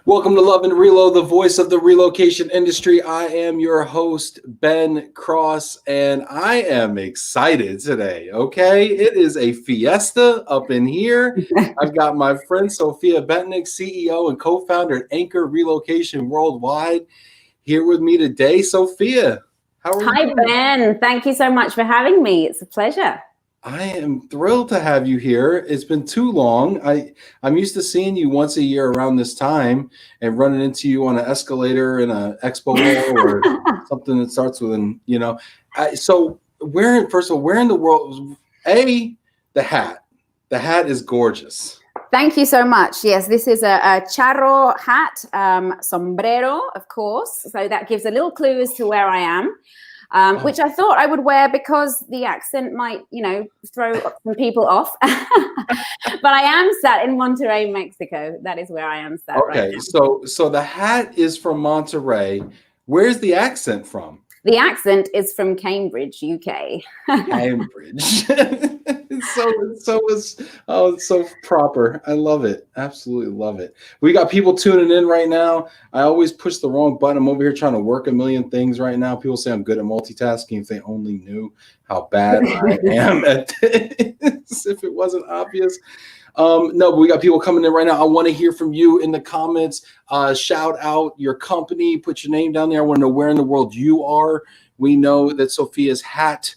Welcome to Love and Relo, the voice of the relocation industry. I am your host, Ben Cross, and I am excited today, okay? It is a fiesta up in here. I've got my friend Sofia Bentinck, CEO and co-founder at Anchor Relocation Worldwide, here with me today. Sofia, how are you? Hi, Ben. Thank you so much for having me. It's a pleasure. I am thrilled to have you here. It's been too long. I'm used to seeing you once a year around this time and running into you on an escalator in an expo hall or something that starts with an, so first of all, where in the world, the hat. The hat is gorgeous. Thank you so much. Yes, this is a charro hat, sombrero, of course. So that gives a little clue as to where I am. Which I thought I would wear because the accent might, throw some people off. But I am sat in Monterrey, Mexico. That is where I am sat right now. So the hat is from Monterrey. Where's the accent from? The accent is from Cambridge, UK. Cambridge. It's so proper. I love it. Absolutely love it. We got people tuning in right now. I always push the wrong button. I'm over here trying to work a million things right now. People say I'm good at multitasking. If they only knew how bad I am at this, if it wasn't obvious. No, but we got people coming in right now. I want to hear from you in the comments. Shout out your company. Put your name down there. I want to know where in the world you are. We know that Sofia's hat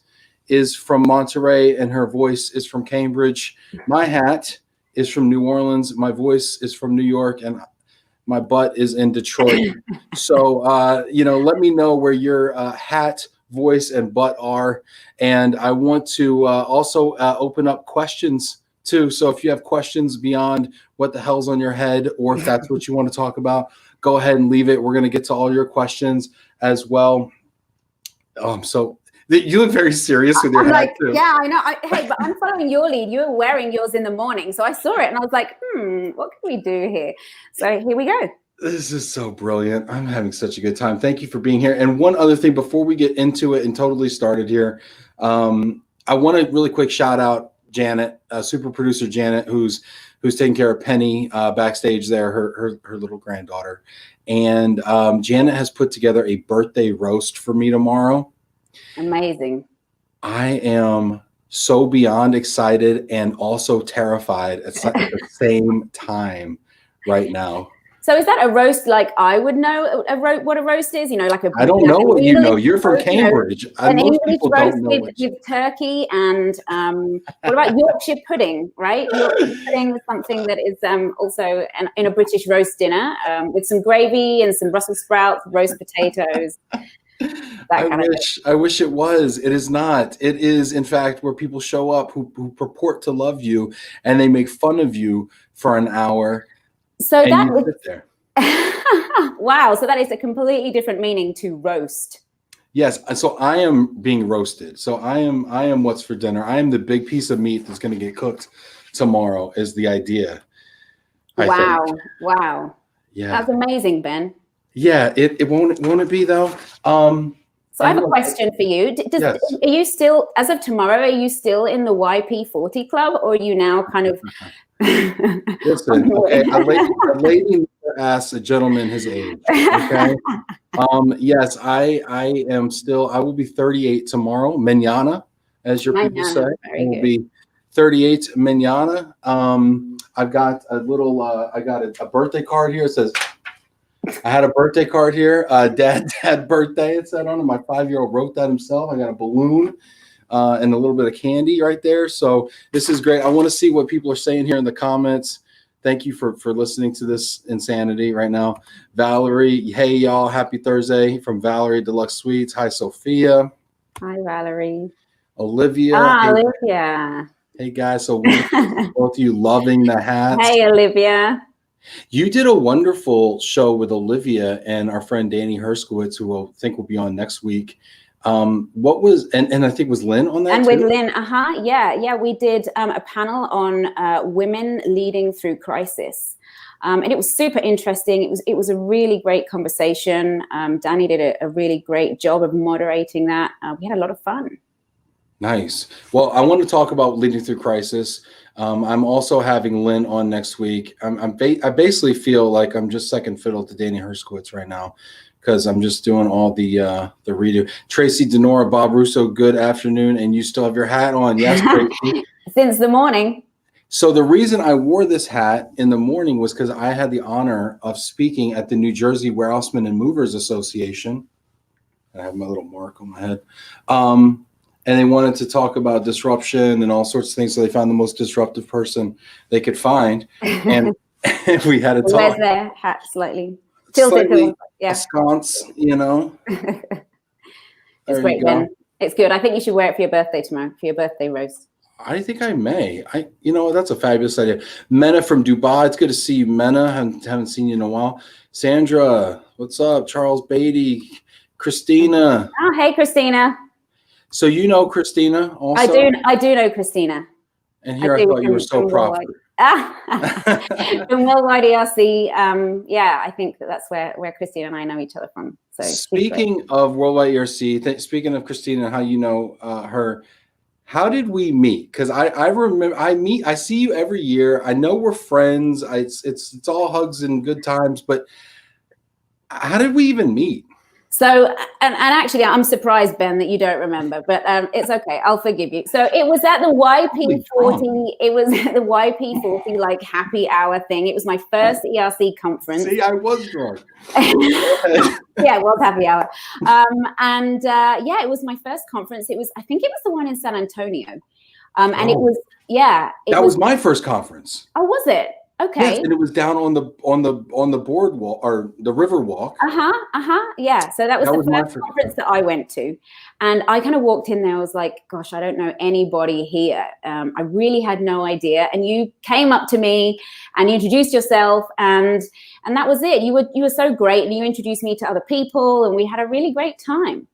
is from Monterrey and her voice is from Cambridge. My hat is from New Orleans. My voice is from New York, and my butt is in Detroit. So, let me know where your hat, voice, and butt are. And I want to also open up questions too. So if you have questions beyond what the hell's on your head, or if that's what you want to talk about, go ahead and leave it. We're going to get to all your questions as well. So you look very serious with your hat too. Yeah, I know. Hey, but I'm following your lead. You were wearing yours in the morning. So I saw it and I was like, what can we do here? So here we go. This is so brilliant. I'm having such a good time. Thank you for being here. And one other thing before we get into it and totally started here, I want to really quick shout out Janet, super producer Janet, who's taking care of Penny backstage there, her little granddaughter. And Janet has put together a birthday roast for me tomorrow. Amazing. I am so beyond excited and also terrified at the same time right now. So is that a roast like I would know what a roast is? I don't know what you know. You're from Cambridge. An English roast with turkey and what about Yorkshire pudding, right? Yorkshire pudding is something that is also in a British roast dinner with some gravy and some Brussels sprouts, roast potatoes. I wish it was. It is not. It is, in fact, where people show up who purport to love you and they make fun of you for an hour. So that was there. Wow. So that is a completely different meaning to roast. Yes. So I am being roasted. So I am what's for dinner. I am the big piece of meat that's going to get cooked tomorrow is the idea. Wow. Wow. Yeah. That's amazing, Ben. Yeah. It won't it be though? So I have a question for you. Yes. Are you still, as of tomorrow, are you still in the YP40 club, or are you now kind of? Listen, okay, a lady asks a gentleman his age. Okay. Yes, I am still. I will be 38 tomorrow, mañana, as your people say. I will be 38 mañana. I've got a little. I got a birthday card here. It says. I had a birthday card here. Dad birthday. It said on it. My 5-year-old wrote that himself. I got a balloon and a little bit of candy right there. So this is great. I want to see what people are saying here in the comments. Thank you for listening to this insanity right now. Valerie, hey y'all, happy Thursday from Valerie Deluxe Suites. Hi Sofia. Hi Valerie. Olivia. Olivia. Hey guys, so both of you loving the hats. Hey Olivia. You did a wonderful show with Olivia and our friend Danny Herskowitz, who I think will be on next week. What was, and I think was Lynn on that? And too? With Lynn, yeah. We did a panel on women leading through crisis. And it was super interesting. It was a really great conversation. Danny did a really great job of moderating that. We had a lot of fun. Nice. Well, I want to talk about leading through crisis. I'm also having Lynn on next week. I basically feel like I'm just second fiddle to Danny Herskowitz right now because I'm just doing all the redo. Tracy Denora, Bob Russo, good afternoon, and you still have your hat on. Yes, Tracy. Since the morning. So the reason I wore this hat in the morning was because I had the honor of speaking at the New Jersey Warehousemen and Movers Association. I have my little mark on my head. And they wanted to talk about disruption and all sorts of things. So they found the most disruptive person they could find. And we had to talk. Where's their hat slightly tilted? Slightly Yeah. Sconce, you know. It's great, Ben. It's good. I think you should wear it for your birthday tomorrow, for your birthday roast. I think I may. You know, that's a fabulous idea. Mena from Dubai. It's good to see you, Mena. Haven't seen you in a while. Sandra, what's up? Charles Beatty, Christina. Oh, hey, Christina. So you know Christina also? I do know Christina. And here I thought you were so proper. From Worldwide ERC, yeah, I think that's where Christina and I know each other from. So speaking of Worldwide ERC, speaking of Christina and how you know her, how did we meet? Because I remember I see you every year. I know we're friends. It's all hugs and good times, but how did we even meet? So, and actually, I'm surprised, Ben, that you don't remember, but it's okay. I'll forgive you. So it was at the YP40. It was at the YP40 like happy hour thing. It was my first ERC conference. See, I was drunk. Yeah, it was happy hour. Yeah, it was my first conference. I think it was the one in San Antonio. And it was, yeah. That was my first conference. Oh, was it? Okay. Yes, and it was down on the boardwalk or the river walk. Yeah. So that was the first conference that I went to, and I kind of walked in there. I was like, "Gosh, I don't know anybody here." I really had no idea. And you came up to me and you introduced yourself, and that was it. You were so great, and you introduced me to other people, and we had a really great time.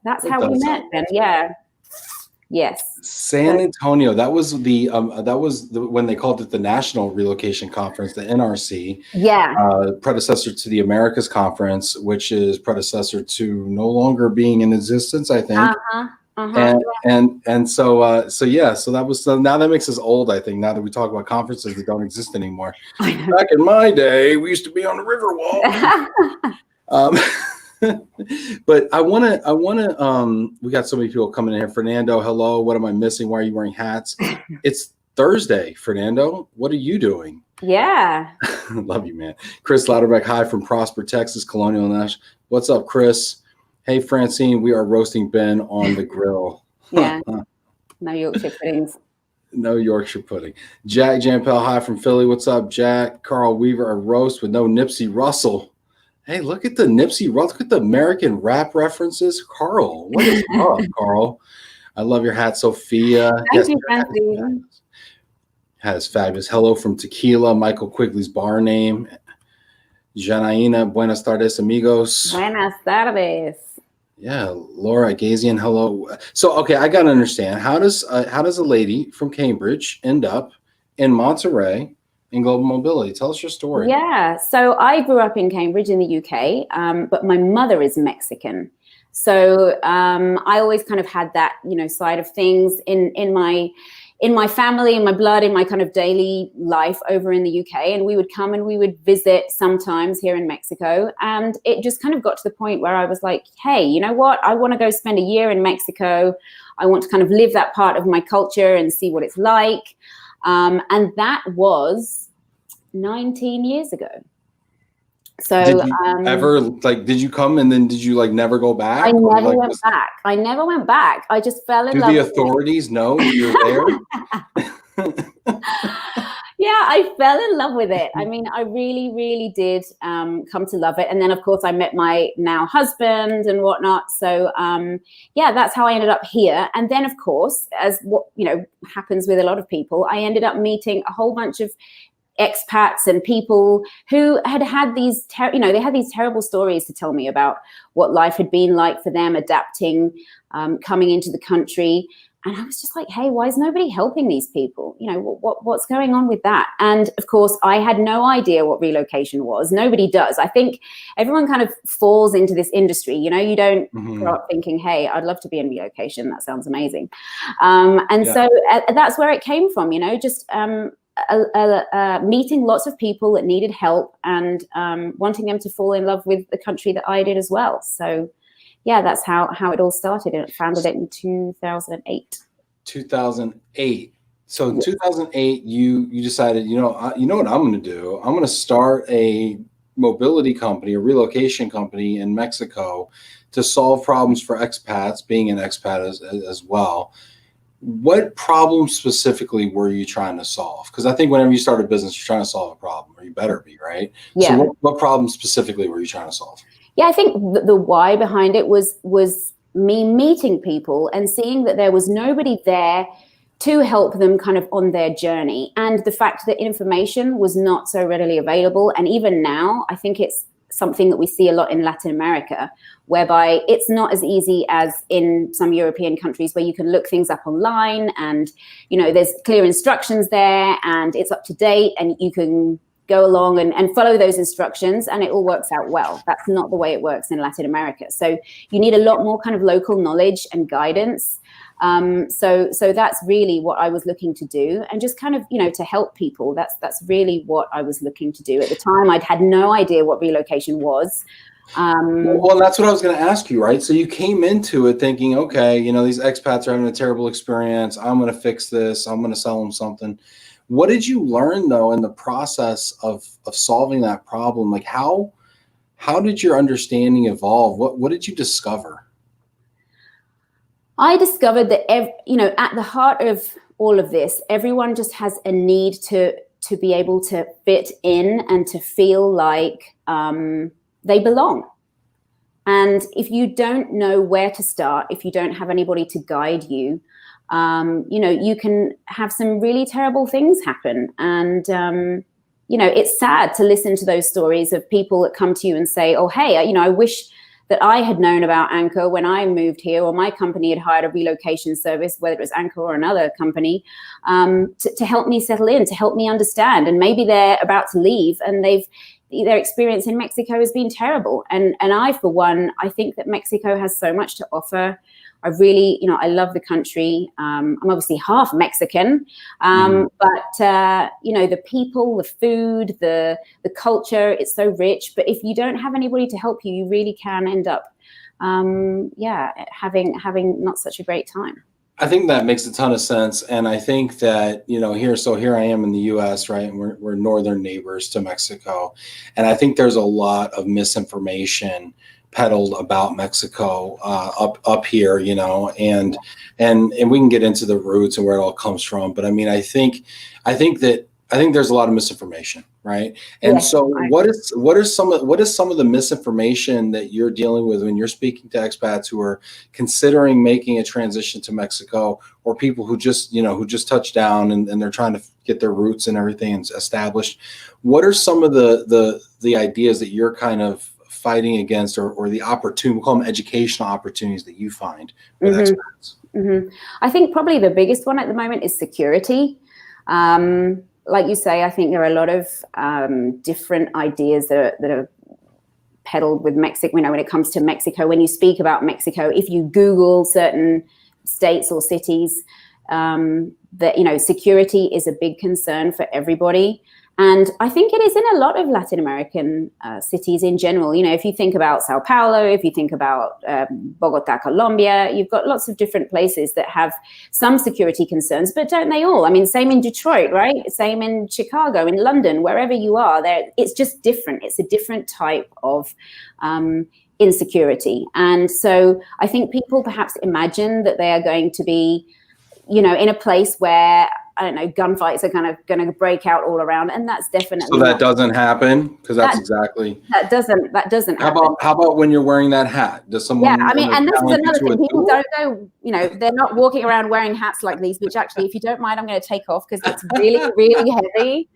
That's how we met, then. Yeah. Yes. San Antonio. That was when they called it the National Relocation Conference, the NRC. Yeah. Predecessor to the Americas Conference, which is predecessor to no longer being in existence, I think. And so yeah. So that was now that makes us old. I think now that we talk about conferences that don't exist anymore. Back in my day, we used to be on the Riverwalk. But I want to, we got so many people coming in here. Fernando, hello. What am I missing? Why are you wearing hats? It's Thursday, Fernando. What are you doing? Yeah. Love you, man. Chris Louderbeck, hi from Prosper, Texas, Colonial Nash. What's up, Chris? Hey, Francine, we are roasting Ben on the grill. Yeah. No Yorkshire puddings. No Yorkshire pudding. Jack Jampel, hi from Philly. What's up, Jack? Carl Weaver, a roast with no Nipsey Russell. Hey, look at the Nipsey Russell. Look at the American rap references. Carl, what is up, Carl? I love your hat, Sophia. Thank you, Francine. Hat is fabulous. Hello from Tequila, Michael Quigley's bar name. Janaína, buenas tardes, amigos. Buenas tardes. Yeah, Laura Gazian, hello. So, okay, I got to understand. How does a lady from Cambridge end up in Monterey in global mobility? Tell us your story. Yeah, so I grew up in Cambridge in the UK, but my mother is Mexican. So I always kind of had that, side of things in my family, in my blood, in my kind of daily life over in the UK. And we would come and we would visit sometimes here in Mexico. And it just kind of got to the point where I was like, hey, you know what? I want to go spend a year in Mexico. I want to kind of live that part of my culture and see what it's like. And that was 19 years ago. So did you did you come and then did you never go back? I never went back. I never went back. I just fell in love. Do the authorities know you're there? Yeah, I fell in love with it. I mean, I really, really did come to love it. And then, of course, I met my now husband and whatnot. So, yeah, that's how I ended up here. And then, of course, as what happens with a lot of people, I ended up meeting a whole bunch of expats and people who had these they had these terrible stories to tell me about what life had been like for them adapting, coming into the country. And I was just like, hey, why is nobody helping these people? You know, what's going on with that? And of course, I had no idea what relocation was. Nobody does. I think everyone kind of falls into this industry. You know, you don't grow up thinking, hey, I'd love to be in relocation. That sounds amazing. So that's where it came from, you know, just meeting lots of people that needed help and wanting them to fall in love with the country that I did as well. So yeah, that's how it all started. And it founded it in 2008. 2008. So in 2008, you decided, you know what I'm going to do? I'm going to start a mobility company, a relocation company in Mexico to solve problems for expats, being an expat as well. What problem specifically were you trying to solve? Because I think whenever you start a business, you're trying to solve a problem, or you better be, right? Yeah. So what problem specifically were you trying to solve? Yeah, I think the why behind it was me meeting people and seeing that there was nobody there to help them kind of on their journey. And the fact that information was not so readily available. And even now, I think it's something that we see a lot in Latin America, whereby it's not as easy as in some European countries where you can look things up online and, you know, there's clear instructions there and it's up to date and you can go along and follow those instructions and it all works out well. That's not the way it works in Latin America. So you need a lot more kind of local knowledge and guidance. So that's really what I was looking to do, and just kind of, you know, to help people. That's really what I was looking to do. At the time, I'd had no idea what relocation was. Well, that's what I was going to ask you, right? So you came into it thinking, okay, you know, these expats are having a terrible experience. I'm going to fix this. I'm going to sell them something. What did you learn though in the process of solving that problem? Like how did your understanding evolve? What did you discover? I discovered that, you know, at the heart of all of this, everyone just has a need to be able to fit in and to feel like they belong. And if you don't know where to start, if you don't have anybody to guide you, you know, you can have some really terrible things happen. And, you know, it's sad to listen to those stories of people that come to you and say, oh, hey, you know, I wish that I had known about Anchor when I moved here, or my company had hired a relocation service, whether it was Anchor or another company, to help me settle in, to help me understand. And maybe they're about to leave and their experience in Mexico has been terrible. And I, for one, I think that Mexico has so much to offer. I really, you know, I love the country. I'm obviously half Mexican, but, you know, the people, the food, the culture, it's so rich. But if you don't have anybody to help you, you really can end up, having not such a great time. I think that makes a ton of sense. And I think that, you know, here I am in the US, right? And we're northern neighbors to Mexico. And I think there's a lot of misinformation peddled about Mexico up here, you know, and we can get into the roots and where it all comes from. But I mean, I think there's a lot of misinformation, right? And yeah, so what is some of the misinformation that you're dealing with when you're speaking to expats who are considering making a transition to Mexico, or people who just touched down and they're trying to get their roots and everything established? What are some of the ideas that you're kind of fighting against, or the opportunity, we'll call them educational opportunities, that you find with expats? I think probably the biggest one at the moment is security. Like you say, I think there are a lot of different ideas that are peddled with Mexico. You know, when it comes to Mexico, when you speak about Mexico, if you Google certain states or cities, that, you know, security is a big concern for everybody. And I think it is in a lot of Latin American cities in general. You know, if you think about Sao Paulo, if you think about Bogota, Colombia, you've got lots of different places that have some security concerns, but don't they all? I mean, same in Detroit, right? Same in Chicago, in London, wherever you are, it's just different. It's a different type of insecurity. And so I think people perhaps imagine that they are going to be, you know, in a place where, I don't know, gunfights are kind of going to break out all around, and that's definitely so that doesn't happen, because that doesn't happen. How about when you're wearing that hat? Does someone? Yeah, I mean, and this is another thing. People don't go, you know, they're not walking around wearing hats like these. Which actually, if you don't mind, I'm going to take off because it's really, really heavy.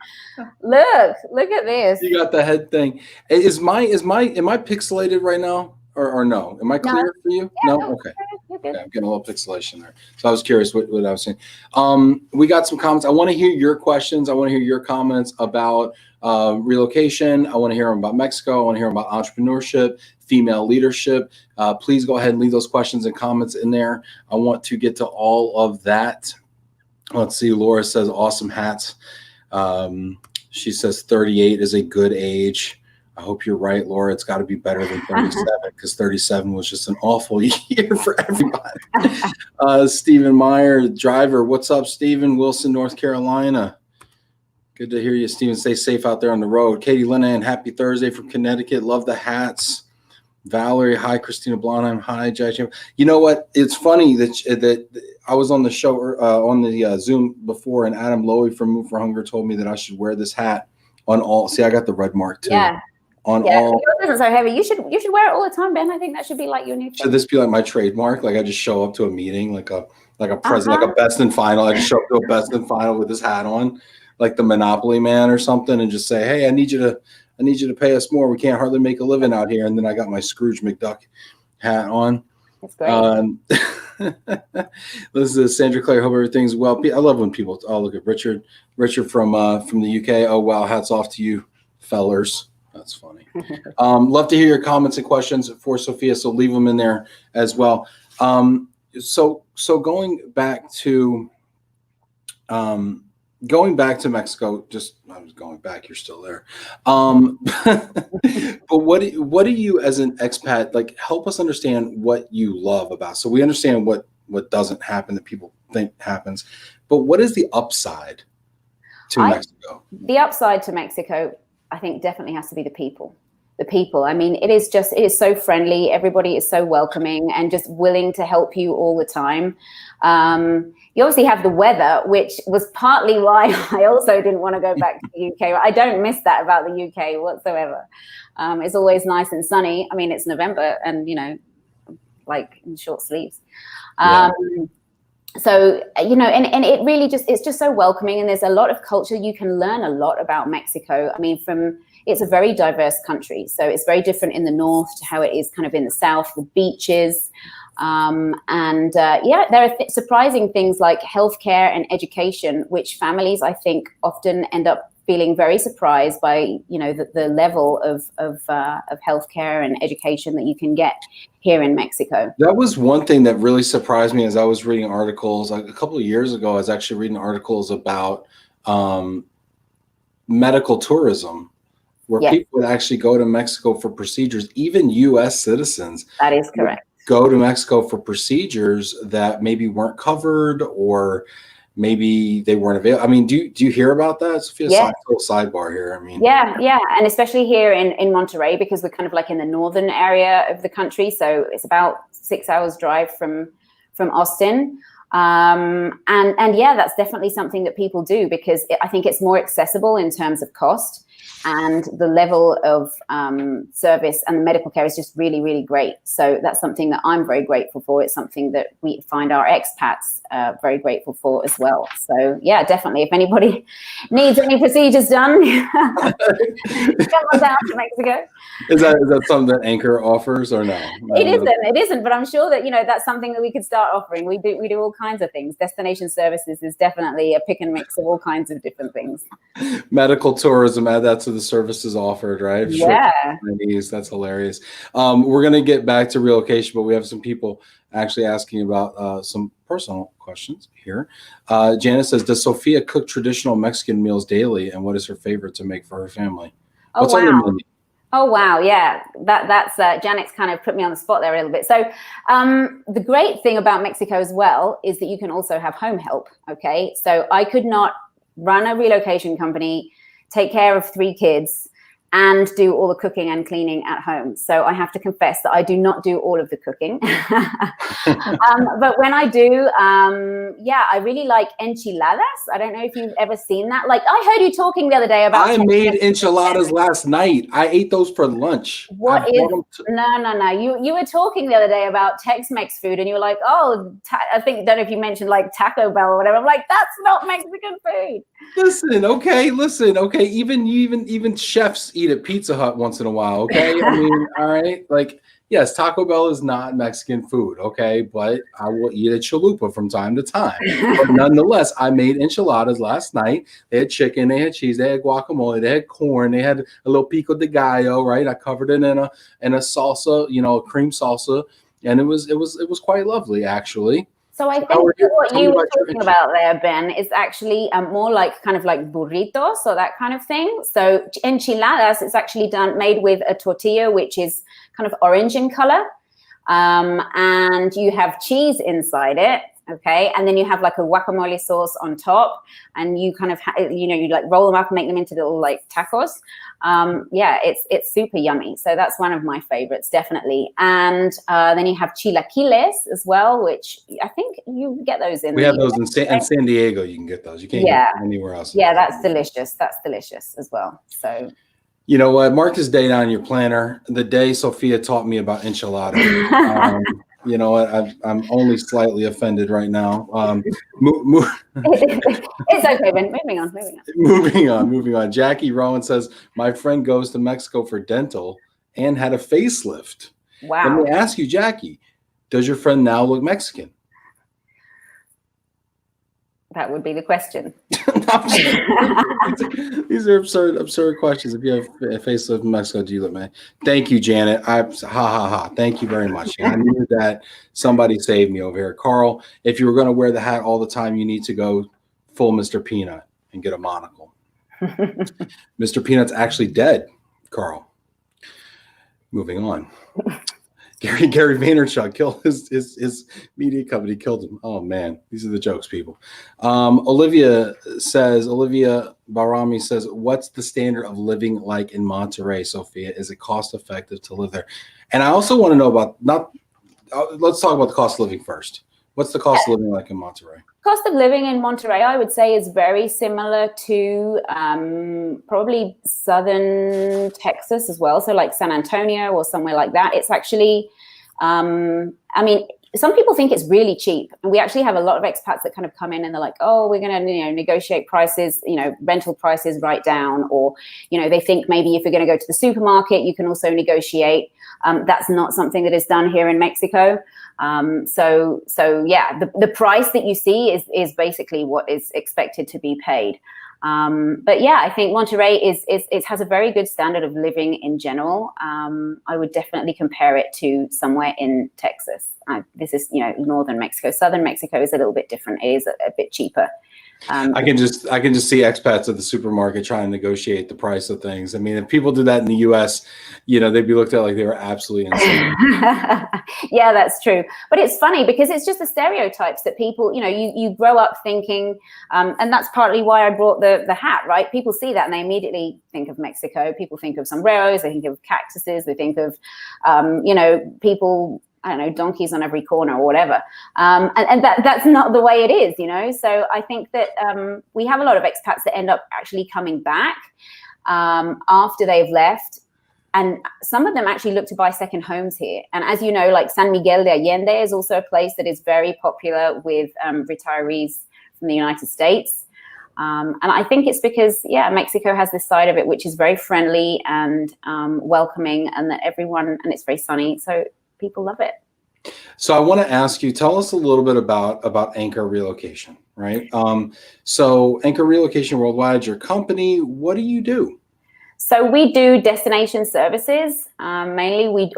Look at this. You got the head thing. Am I pixelated right now, or no? Am I clear for you? Yeah, no. Okay. You're good. Okay, I'm getting a little pixelation there. So I was curious what I was saying. We got some comments. I want to hear your questions. I want to hear your comments about relocation. I want to hear them about Mexico. I want to hear them about entrepreneurship, female leadership. Please go ahead and leave those questions and comments in there. I want to get to all of that. Let's see. Laura says, awesome hats. She says 38 is a good age. I hope you're right, Laura. It's got to be better than 37 because 37 was just an awful year for everybody. Stephen Meyer, driver. What's up, Stephen? Wilson, North Carolina. Good to hear you, Stephen. Stay safe out there on the road. Katie Linehan, happy Thursday from Connecticut. Love the hats. Valerie, hi. Christina Blonheim, hi. Jack. You know what? It's funny that I was on the show on the Zoom before, and Adam Lowy from Move for Hunger told me that I should wear this hat on all. See, I got the red mark too. Yeah. On all. Yours isn't so heavy. You should wear it all the time, Ben. I think that should be like your new thing. Should this be like my trademark? Like I just show up to a meeting, like a president, like a best and final. I just show up to a best and final with this hat on, like the Monopoly man or something, and just say, "Hey, I need you to pay us more. We can't hardly make a living out here." And then I got my Scrooge McDuck hat on. That's great. This is Sandra Claire. Hope everything's well. I love when people. Oh, look at Richard. Richard from the UK. Oh wow, hats off to you, fellers. That's funny. Love to hear your comments and questions for Sofia, so leave them in there as well. So going back to Mexico, I was going back. You're still there. But what do you as an expat, like, help us understand what you love about? So we understand what doesn't happen that people think happens, but what is the upside to Mexico? The upside to Mexico, I think, definitely has to be the people. The people. I mean, it is so friendly. Everybody is so welcoming and just willing to help you all the time. You obviously have the weather, which was partly why I also didn't want to go back to the UK. I don't miss that about the UK whatsoever. It's always nice and sunny. I mean, it's November and, like in short sleeves. So, and it really it's just so welcoming, and there's a lot of culture. You can learn a lot about Mexico. I mean, it's a very diverse country. So it's very different in the north to how it is kind of in the south, the beaches. There are surprising things like healthcare and education, which families, I think, often end up feeling very surprised by, the level of healthcare and education that you can get here in Mexico. That was one thing that really surprised me as I was reading articles. Like a couple of years ago, I was actually reading articles about medical tourism, where people would actually go to Mexico for procedures, even U.S. citizens. That is correct. Go to Mexico for procedures that maybe weren't covered, or maybe they weren't available. I mean, do you hear about that, Sophia? Yeah. Sidebar here. I mean, yeah, and especially here in Monterrey, because we're kind of like in the northern area of the country, so it's about 6 hours drive from Austin. And that's definitely something that people do, because I think it's more accessible in terms of cost, and the level of service and the medical care is just really, really great. So that's something that I'm very grateful for. It's something that we find our expats very grateful for as well. So yeah, definitely. If anybody needs any procedures done, come on down to Mexico. Is that something that Anchor offers, or no? It isn't, but I'm sure that, that's something that we could start offering. We do all kinds of things. Destination services is definitely a pick and mix of all kinds of different things. Medical tourism, add that to the services offered, right? Yeah. That's hilarious. We're going to get back to relocation, but we have some people actually asking about some personal questions here. Janice says, does Sofia cook traditional Mexican meals daily, and what is her favorite to make for her family? What's on the menu? Oh, wow. Yeah, that's Janet's kind of put me on the spot there a little bit. So the great thing about Mexico as well is that you can also have home help. Okay, so I could not run a relocation company, take care of 3 kids, and do all the cooking and cleaning at home. So I have to confess that I do not do all of the cooking. But when I do, I really like enchiladas. I don't know if you've ever seen that. Like, I heard you talking the other day about... I made enchiladas last night. I ate those for lunch. No. You were talking the other day about Tex-Mex food, and you were like, don't know if you mentioned like Taco Bell or whatever. I'm like, that's not Mexican food. Listen, okay. Even chefs eat at Pizza Hut once in a while, okay? I mean, all right, like yes, Taco Bell is not Mexican food, okay, but I will eat a chalupa from time to time. But nonetheless, I made enchiladas last night. They had chicken, they had cheese, they had guacamole, they had corn, they had a little pico de gallo, right? I covered it in a salsa, a cream salsa, and it was quite lovely actually. So I So think that what tell me you were about your talking about there, Ben, is actually more like kind of like burritos or that kind of thing. So enchiladas is actually made with a tortilla, which is kind of orange in color. And you have cheese inside it. Okay. And then you have like a guacamole sauce on top, and you kind of, you like roll them up and make them into little like tacos. Yeah, it's super yummy. So that's one of my favorites, definitely. And then you have chilaquiles as well, which I think you get those in. We have those in San Diego. You can get those. You can't get them anywhere else. Yeah, that's delicious. That's delicious as well. So. You know what? Mark this day down in your planner. The day Sofia taught me about enchiladas. You know what? I'm only slightly offended right now. It's okay, Ben. Moving on. Jackie Rowan says, my friend goes to Mexico for dental and had a facelift. Wow. Let me ask you, Jackie, does your friend now look Mexican? That would be the question. These are absurd questions. If you have a facelift in Mexico, do you look man? Thank you, Janet. Thank you very much. I knew that somebody saved me over here. Carl, if you were going to wear the hat all the time, you need to go full Mr. Peanut and get a monocle. Mr. Peanut's actually dead, Carl. Moving on. Gary Vaynerchuk killed his media company, killed him. Oh man, these are the jokes, people. Olivia Barami says, what's the standard of living like in Monterey, Sofia? Is it cost effective to live there? And I also want to know about let's talk about the cost of living first. What's the cost of living like in Monterey? Cost of living in Monterey, I would say, is very similar to probably southern Texas as well. So like San Antonio or somewhere like that. It's actually, I mean, some people think it's really cheap. And we actually have a lot of expats that kind of come in and they're like, oh, we're going to, negotiate prices, rental prices right down. Or, they think maybe if you're going to go to the supermarket, you can also negotiate. That's not something that is done here in Mexico. So yeah, the price that you see is basically what is expected to be paid. But yeah, I think Monterey it has a very good standard of living in general. I would definitely compare it to somewhere in Texas. This is, northern Mexico. Southern Mexico is a little bit different. It is a bit cheaper. I can just see expats at the supermarket trying to negotiate the price of things. I mean, if people did that in the U.S., they'd be looked at like they were absolutely insane. Yeah, that's true. But it's funny because it's just the stereotypes that people, you grow up thinking, and that's partly why I brought the hat, right? People see that and they immediately think of Mexico. People think of sombreros, they think of cactuses, they think of, people, I don't know, donkeys on every corner or whatever. And that's not the way it is, So I think that we have a lot of expats that end up actually coming back after they've left. And some of them actually look to buy second homes here. And as you know, like San Miguel de Allende is also a place that is very popular with retirees from the United States. And I think it's because, Mexico has this side of it, which is very friendly and welcoming, and that and it's very sunny. So people love it. So I want to ask you, tell us a little bit about Anchor Relocation, right? So Anchor Relocation Worldwide, your company, what do you do? So we do destination services. Mainly, we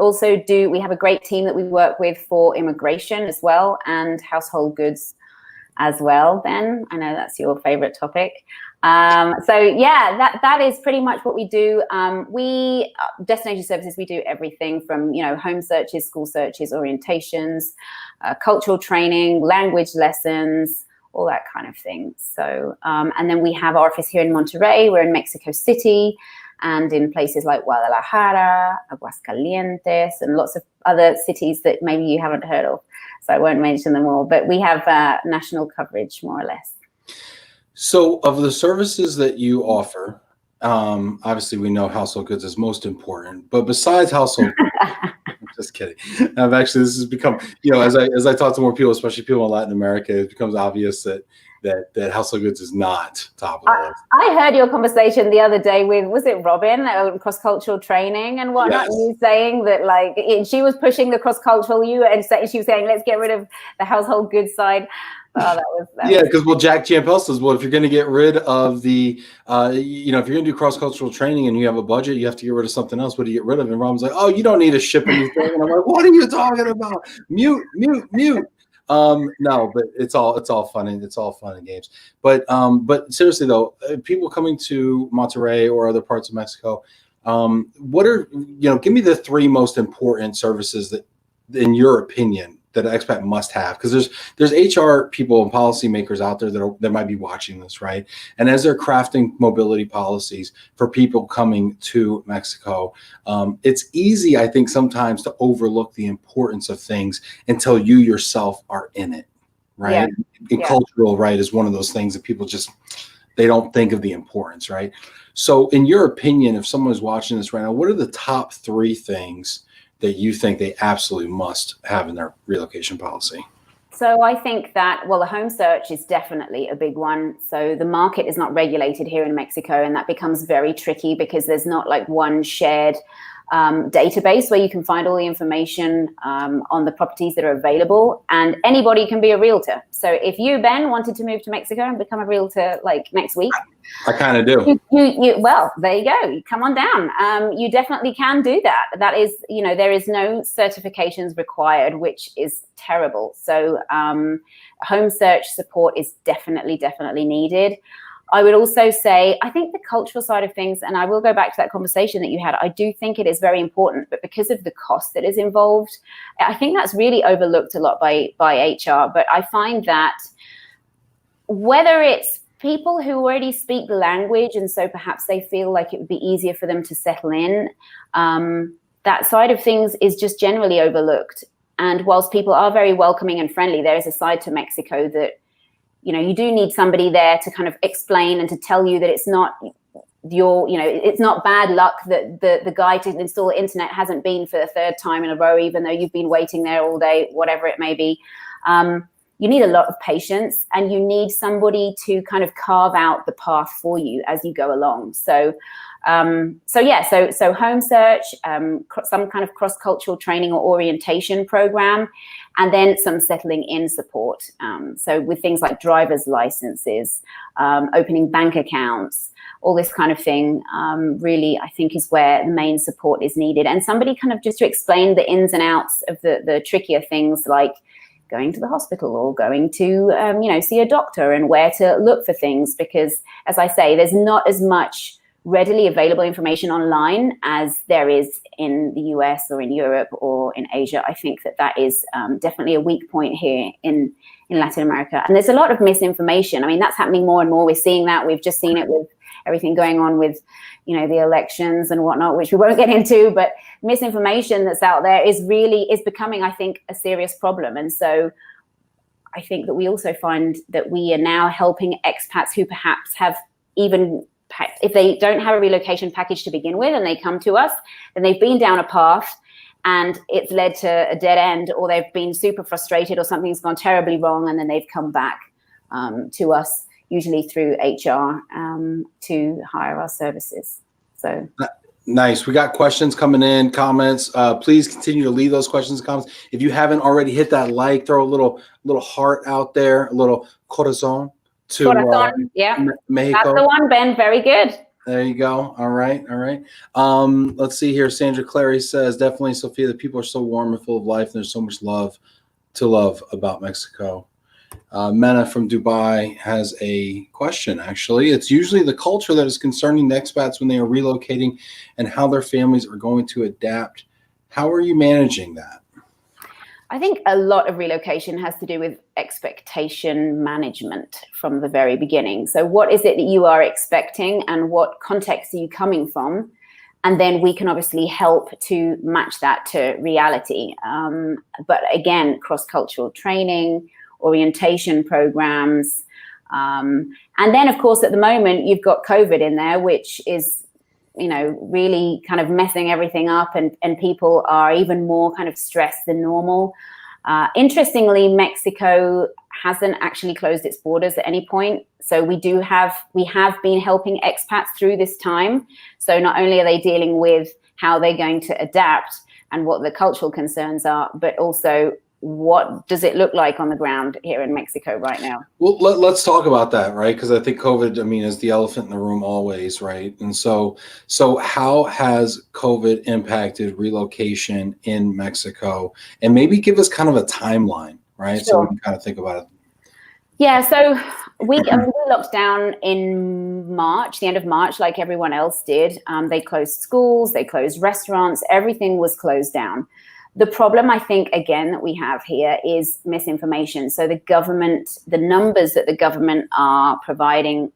have a great team that we work with for immigration as well, and household goods as well, Ben. I know that's your favorite topic. So yeah, that is pretty much what we do. Destination services, we do everything from, home searches, school searches, orientations, cultural training, language lessons, all that kind of thing. So, and then we have our office here in Monterrey. We're in Mexico City and in places like Guadalajara, Aguascalientes, and lots of other cities that maybe you haven't heard of. So I won't mention them all, but we have national coverage more or less. So of the services that you offer, obviously we know household goods is most important, but besides household goods, I'm just kidding. This has become, as I talk to more people, especially people in Latin America, it becomes obvious that, that household goods is not top of the list. I heard your conversation the other day with, was it Robin, cross-cultural training and whatnot? Yes. You saying that like she was pushing the cross-cultural and she was saying, let's get rid of the household goods side. Oh, because Jack Champel says, well, if you're going to get rid of the, if you're going to do cross-cultural training and you have a budget, you have to get rid of something else. What do you get rid of? And Robin's like, oh, you don't need to ship anything. And I'm like, what are you talking about? Mute. No, but it's all fun and games. But seriously though, people coming to Monterrey or other parts of Mexico, what are, give me the 3 most important services that, in your opinion, that an expat must have, because there's HR people and policymakers out there that might be watching this, right? And as they're crafting mobility policies for people coming to Mexico, it's easy, I think, sometimes to overlook the importance of things until you yourself are in it, right? And cultural, right, is one of those things that people they don't think of the importance, right? So in your opinion, if someone is watching this right now, what are the top 3 things that you think they absolutely must have in their relocation policy? So I think that, well, the home search is definitely a big one. So the market is not regulated here in Mexico, and that becomes very tricky because there's not like one shared database where you can find all the information on the properties that are available, and anybody can be a realtor. So if you, Ben, wanted to move to Mexico and become a realtor like next week, I kind of do. Well, there you go. Come on down. You definitely can do that. That is, there is no certifications required, which is terrible. So home search support is definitely needed. I would also say, I think the cultural side of things, and I will go back to that conversation that you had, I do think it is very important, but because of the cost that is involved, I think that's really overlooked a lot by HR. But I find that whether it's people who already speak the language, and so perhaps they feel like it would be easier for them to settle in, that side of things is just generally overlooked. And whilst people are very welcoming and friendly, there is a side to Mexico that, you do need somebody there to kind of explain and to tell you that it's not it's not bad luck that the guy to install the internet hasn't been for the 3rd time in a row, even though you've been waiting there all day, whatever it may be. You need a lot of patience, and you need somebody to kind of carve out the path for you as you go along. So home search, some kind of cross-cultural training or orientation program, and then some settling in support. So with things like driver's licenses, opening bank accounts, all this kind of thing, really, I think is where the main support is needed. And somebody kind of just to explain the ins and outs of the trickier things, like going to the hospital or going to, see a doctor, and where to look for things. Because, as I say, there's not as much readily available information online as there is in the US or in Europe or in Asia. I think that is definitely a weak point here in Latin America. And there's a lot of misinformation. I mean, that's happening more and more. We're seeing that. We've just seen it with everything going on with, the elections and whatnot, which we won't get into. But misinformation that's out there is becoming, I think, a serious problem. And so I think that we also find that we are now helping expats who perhaps have even, if they don't have a relocation package to begin with and they come to us, then they've been down a path and it's led to a dead end, or they've been super frustrated, or something's gone terribly wrong, and then they've come back to us, usually through HR, to hire our services. So nice. We got questions coming in, comments. Please continue to leave those questions and comments. If you haven't already, hit that like, throw a little heart out there, a little corazon to Mexico. That's the one, Ben. Very good. There you go. All right. Let's see here. Sandra Clary says, definitely, Sophia, the people are so warm and full of life, and there's so much love about Mexico. Mena from Dubai has a question, actually. It's usually the culture that is concerning the expats when they are relocating and how their families are going to adapt. How are you managing that? I think a lot of relocation has to do with expectation management from the very beginning. So what is it that you are expecting, and what context are you coming from? And then we can obviously help to match that to reality. But again, cross-cultural training, orientation programs. And then, of course, at the moment, you've got COVID in there, which is, really kind of messing everything up, and people are even more kind of stressed than normal. Interestingly, Mexico hasn't actually closed its borders at any point. So we have been helping expats through this time. So not only are they dealing with how they're going to adapt and what the cultural concerns are, but also what does it look like on the ground here in Mexico right now? Well, let's talk about that, right? Because I think COVID, I mean, is the elephant in the room always, right? And so how has COVID impacted relocation in Mexico? And maybe give us kind of a timeline, right? Sure. So we can kind of think about it. Yeah, so we locked down in March, the end of March, like everyone else did. They closed schools, they closed restaurants, everything was closed down. The problem, I think, again, that we have here is misinformation. So the government, the numbers that the government are providing,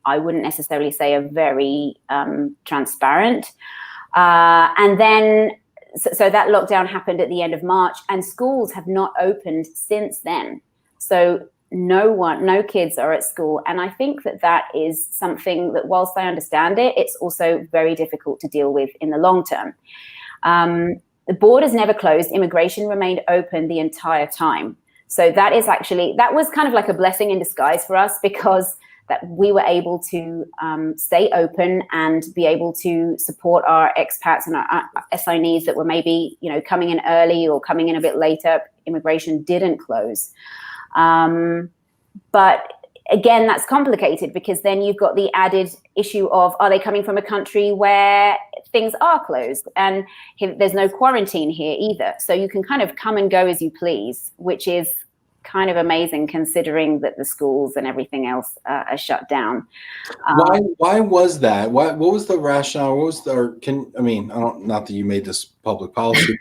I wouldn't necessarily say are very transparent. And then, so that lockdown happened at the end of March, and schools have not opened since then. So no kids are at school. And I think that is something that, whilst I understand it, it's also very difficult to deal with in the long term. The borders never closed. Immigration remained open the entire time. So that was kind of like a blessing in disguise for us, because that we were able to stay open and be able to support our expats and our assignees that were maybe, coming in early or coming in a bit later. Immigration didn't close. But again, that's complicated, because then you've got the added issue of, are they coming from a country where things are closed? And there's no quarantine here either. So you can kind of come and go as you please, which is kind of amazing considering that the schools and everything else are shut down. Why was that? What was the rationale? What was not that you made this public policy,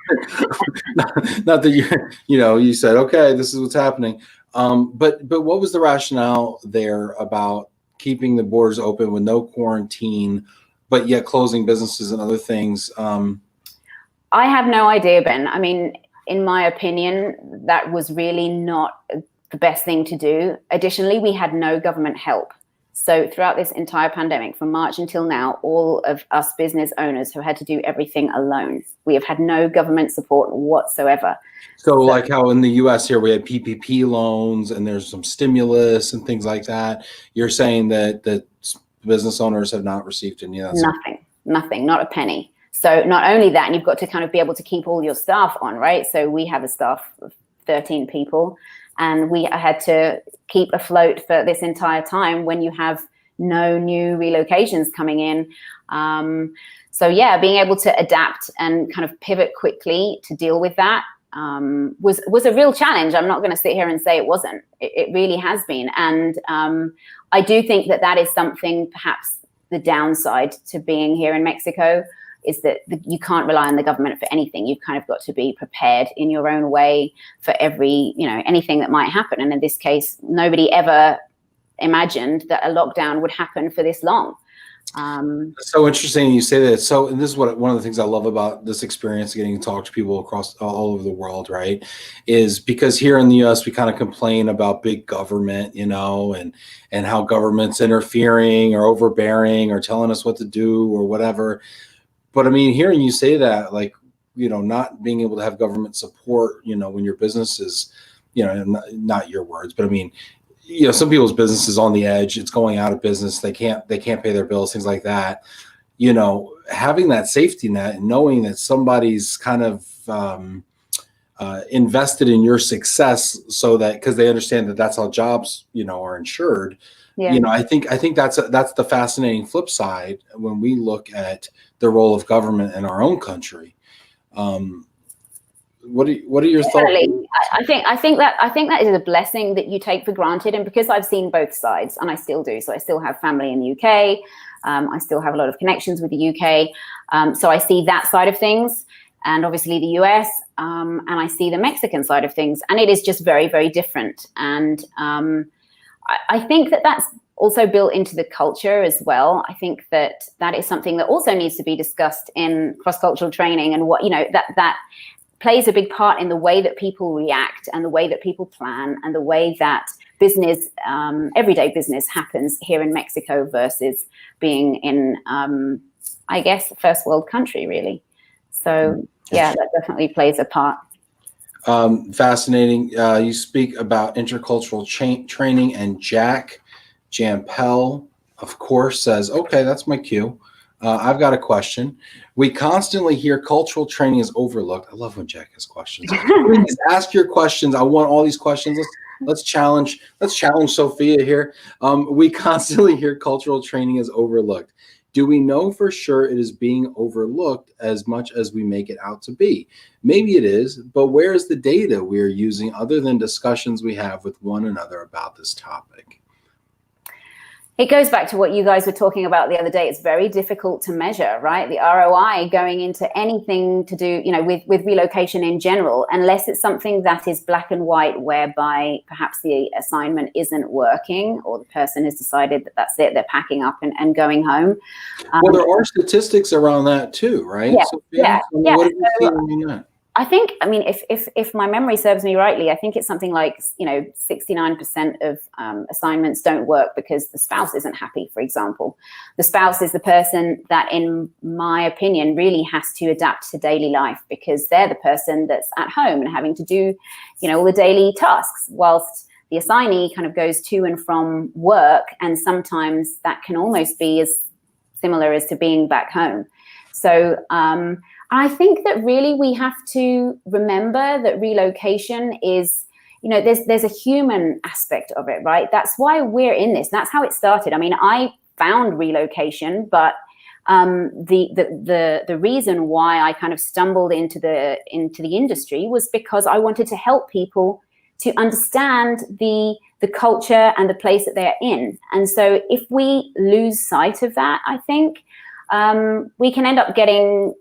not that you said, okay, this is what's happening. But what was the rationale there about keeping the borders open with no quarantine, but yet closing businesses and other things? I have no idea, Ben. I mean, in my opinion, that was really not the best thing to do. Additionally, we had no government help. So throughout this entire pandemic, from March until now, all of us business owners have had to do everything alone. We have had no government support whatsoever. So like how in the US here, we had PPP loans and there's some stimulus and things like that. You're saying that business owners have not received any of that? Nothing, not a penny. So not only that, and you've got to kind of be able to keep all your staff on, right? So we have a staff of 13 people, and we had to keep afloat for this entire time when you have no new relocations coming in. So yeah, being able to adapt and kind of pivot quickly to deal with that was a real challenge. I'm not going to sit here and say it wasn't. It really has been. And I do think that is something, perhaps the downside to being here in Mexico, is that you can't rely on the government for anything. You've kind of got to be prepared in your own way for anything that might happen. And in this case, nobody ever imagined that a lockdown would happen for this long. So interesting you say that. So, and this is one of the things I love about this experience, getting to talk to people across all over the world, right? Is because here in the US, we kind of complain about big government, and how government's interfering or overbearing or telling us what to do or whatever. But I mean, hearing you say that, like, not being able to have government support, when your business is, not your words, but I mean, some people's business is on the edge. It's going out of business. They can't pay their bills, things like that. Having that safety net and knowing that somebody's kind of invested in your success, so that, because they understand that that's how jobs, are insured. Yeah. I think that's the fascinating flip side when we look at the role of government in our own country. What are your thoughts? I think that is a blessing that you take for granted, and because I've seen both sides, and I still do. So I still have family in the UK. I still have a lot of connections with the UK. So I see that side of things, and obviously the US, and I see the Mexican side of things, and it is just very, very different. And I think that's also built into the culture as well. I think that is something that also needs to be discussed in cross-cultural training, and what that plays a big part in the way that people react and the way that people plan and the way that business, everyday business, happens here in Mexico versus being in, I guess, a first world country, really. So yeah, that definitely plays a part. Fascinating. You speak about intercultural training, and Jack Jampel, of course, says, okay, that's my cue. I've got a question. We constantly hear cultural training is overlooked. I love when Jack has questions. Please ask your questions. I want all these questions. Let's challenge Sophia here. We constantly hear cultural training is overlooked. Do we know for sure it is being overlooked as much as we make it out to be? Maybe it is, but where is the data we are using other than discussions we have with one another about this topic? It goes back to what you guys were talking about the other day. It's very difficult to measure, right? The ROI going into anything to do, with relocation in general, unless it's something that is black and white, whereby perhaps the assignment isn't working or the person has decided that that's it, they're packing up and going home. Well, there are statistics around that too, right? Yeah, Sophia? yeah. What have you seen on that? I think, if my memory serves me rightly, I think it's something like, 69% of assignments don't work because the spouse isn't happy, for example. The spouse is the person that, in my opinion, really has to adapt to daily life, because they're the person that's at home and having to do, all the daily tasks, whilst the assignee kind of goes to and from work. And sometimes that can almost be as similar as to being back home. So, I think that really we have to remember that relocation is, there's a human aspect of it, right? That's why we're in this. That's how it started. I mean, I found relocation, but the reason why I kind of stumbled into the industry was because I wanted to help people to understand the culture and the place that they're in. And so if we lose sight of that, I think we can end up getting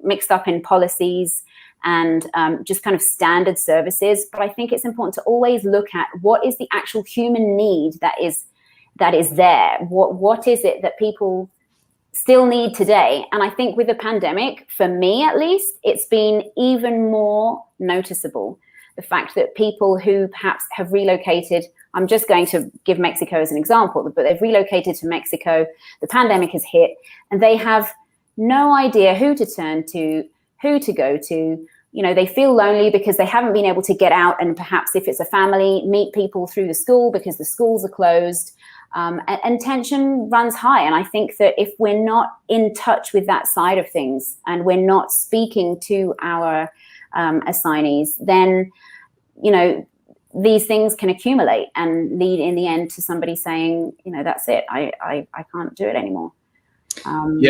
mixed up in policies and just kind of standard services. But I think it's important to always look at what is the actual human need that is there. What is it that people still need today? And I think with the pandemic, for me at least, it's been even more noticeable. The fact that people who perhaps have relocated, I'm just going to give Mexico as an example, but they've relocated to Mexico, the pandemic has hit, and they have no idea who to turn to, who to go to. They feel lonely because they haven't been able to get out and perhaps, if it's a family, meet people through the school because the schools are closed, and tension runs high. And I think that if we're not in touch with that side of things and we're not speaking to our assignees, then, these things can accumulate and lead in the end to somebody saying, that's it, I can't do it anymore. And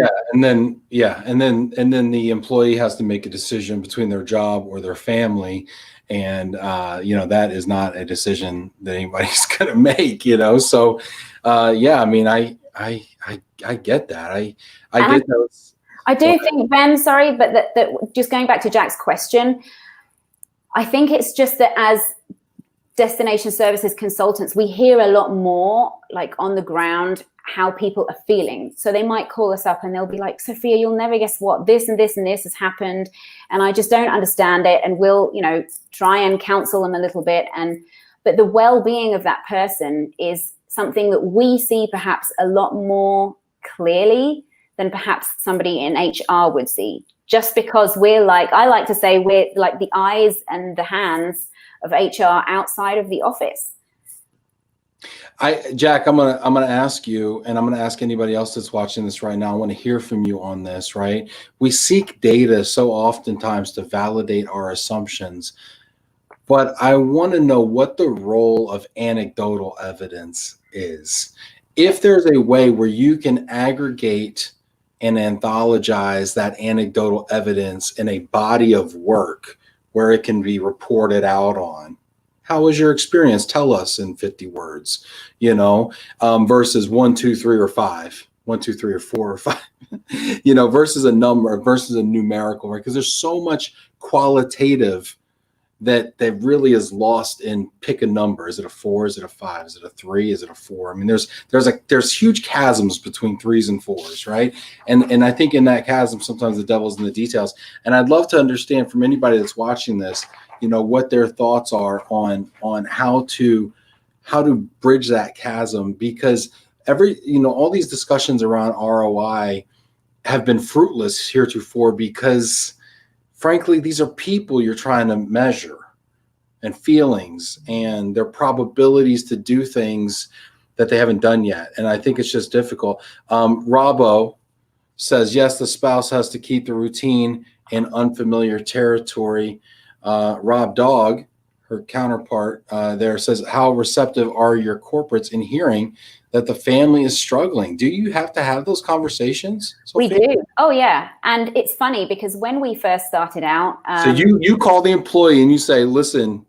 then the employee has to make a decision between their job or their family, and that is not a decision that anybody's going to make. So I get that. I get those. I do think, Ben, sorry, but that just going back to Jack's question, I think it's just that as destination services consultants, we hear a lot more, like on the ground, how people are feeling. So they might call us up and they'll be like, Sophia, you'll never guess what, this and this and this has happened, and I just don't understand it. And we'll, try and counsel them a little bit. But the well-being of that person is something that we see perhaps a lot more clearly than perhaps somebody in HR would see. Just because I like to say we're like the eyes and the hands of HR outside of the office. Jack, I'm gonna ask you, and I'm gonna ask anybody else that's watching this right now. I want to hear from you on this, right? We seek data so oftentimes to validate our assumptions, but I want to know what the role of anecdotal evidence is. If there's a way where you can aggregate and anthologize that anecdotal evidence in a body of work where it can be reported out on. How was your experience? Tell us in 50 words, versus 1, 2, 3, or 5, 1, 2, 3, or 4 or 5, versus a number, versus a numerical, right? Because there's so much qualitative that really is lost in pick a number. Is it a 4? Is it a 5? Is it a 3? Is it a 4? I mean, there's huge chasms between 3s and 4s, right? And I think in that chasm, sometimes the devil's in the details. And I'd love to understand from anybody that's watching this, what their thoughts are on how to bridge that chasm, because all these discussions around ROI have been fruitless heretofore, because frankly, these are people you're trying to measure, and feelings and their probabilities to do things that they haven't done yet. And I think it's just difficult. Robbo says, yes, the spouse has to keep the routine in unfamiliar territory. Rob Dog, her counterpart there, says, how receptive are your corporates in hearing that the family is struggling? Do you have to have those conversations, Sophia? We do. Oh, yeah. And it's funny because when we first started out... so you call the employee and you say, listen,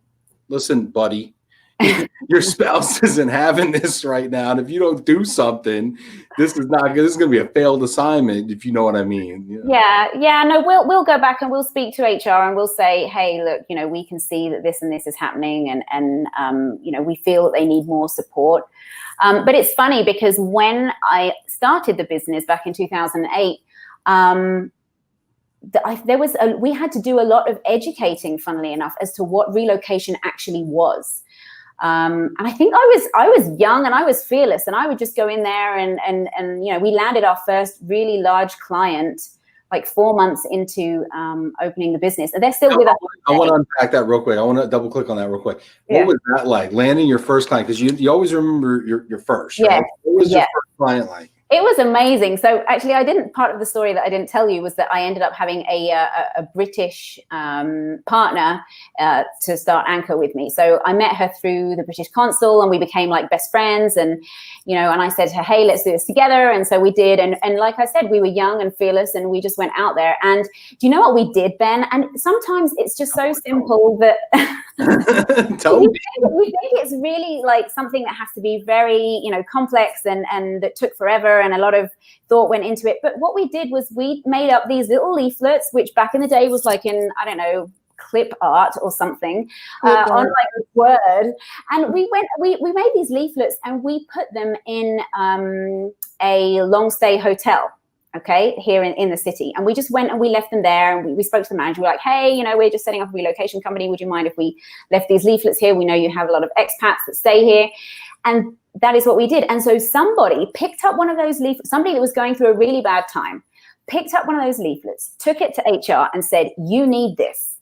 buddy, your spouse isn't having this right now. And if you don't do something, this is not good. This is going to be a failed assignment, if you know what I mean. You know? Yeah. No, we'll go back and we'll speak to HR and we'll say, hey, look, we can see that this and this is happening, and we feel that they need more support. But it's funny because when I started the business back in 2008, we had to do a lot of educating, funnily enough, as to what relocation actually was. And I think I was young and I was fearless, and I would just go in there and we landed our first really large client like 4 months into opening the business, and they're still with us. I want to unpack that real quick. I want to double click on that real quick. What was that like, landing your first client? Because you always remember your first, right? What was your first client like? It was amazing. So actually, part of the story that I didn't tell you was that I ended up having a British partner to start Anchor with me. So I met her through the British consul, and we became like best friends. And and I said to her, hey, let's do this together. And so we did. And like I said, we were young and fearless, and we just went out there. And do you know what we did, Ben? And sometimes it's just so simple that we think it's really like something that has to be very, complex and that took forever, and a lot of thought went into it. But what we did was we made up these little leaflets, which back in the day was like in, I don't know, clip art or something, on like a Word. And we made these leaflets and we put them in a long stay hotel, okay, here in the city. And we just went and we left them there, and we spoke to the manager. We're like, hey, we're just setting up a relocation company. Would you mind if we left these leaflets here? We know you have a lot of expats that stay here. And that is what we did. And so somebody picked up one of those leaflets, somebody that was going through a really bad time, picked up one of those leaflets, took it to HR and said, you need this.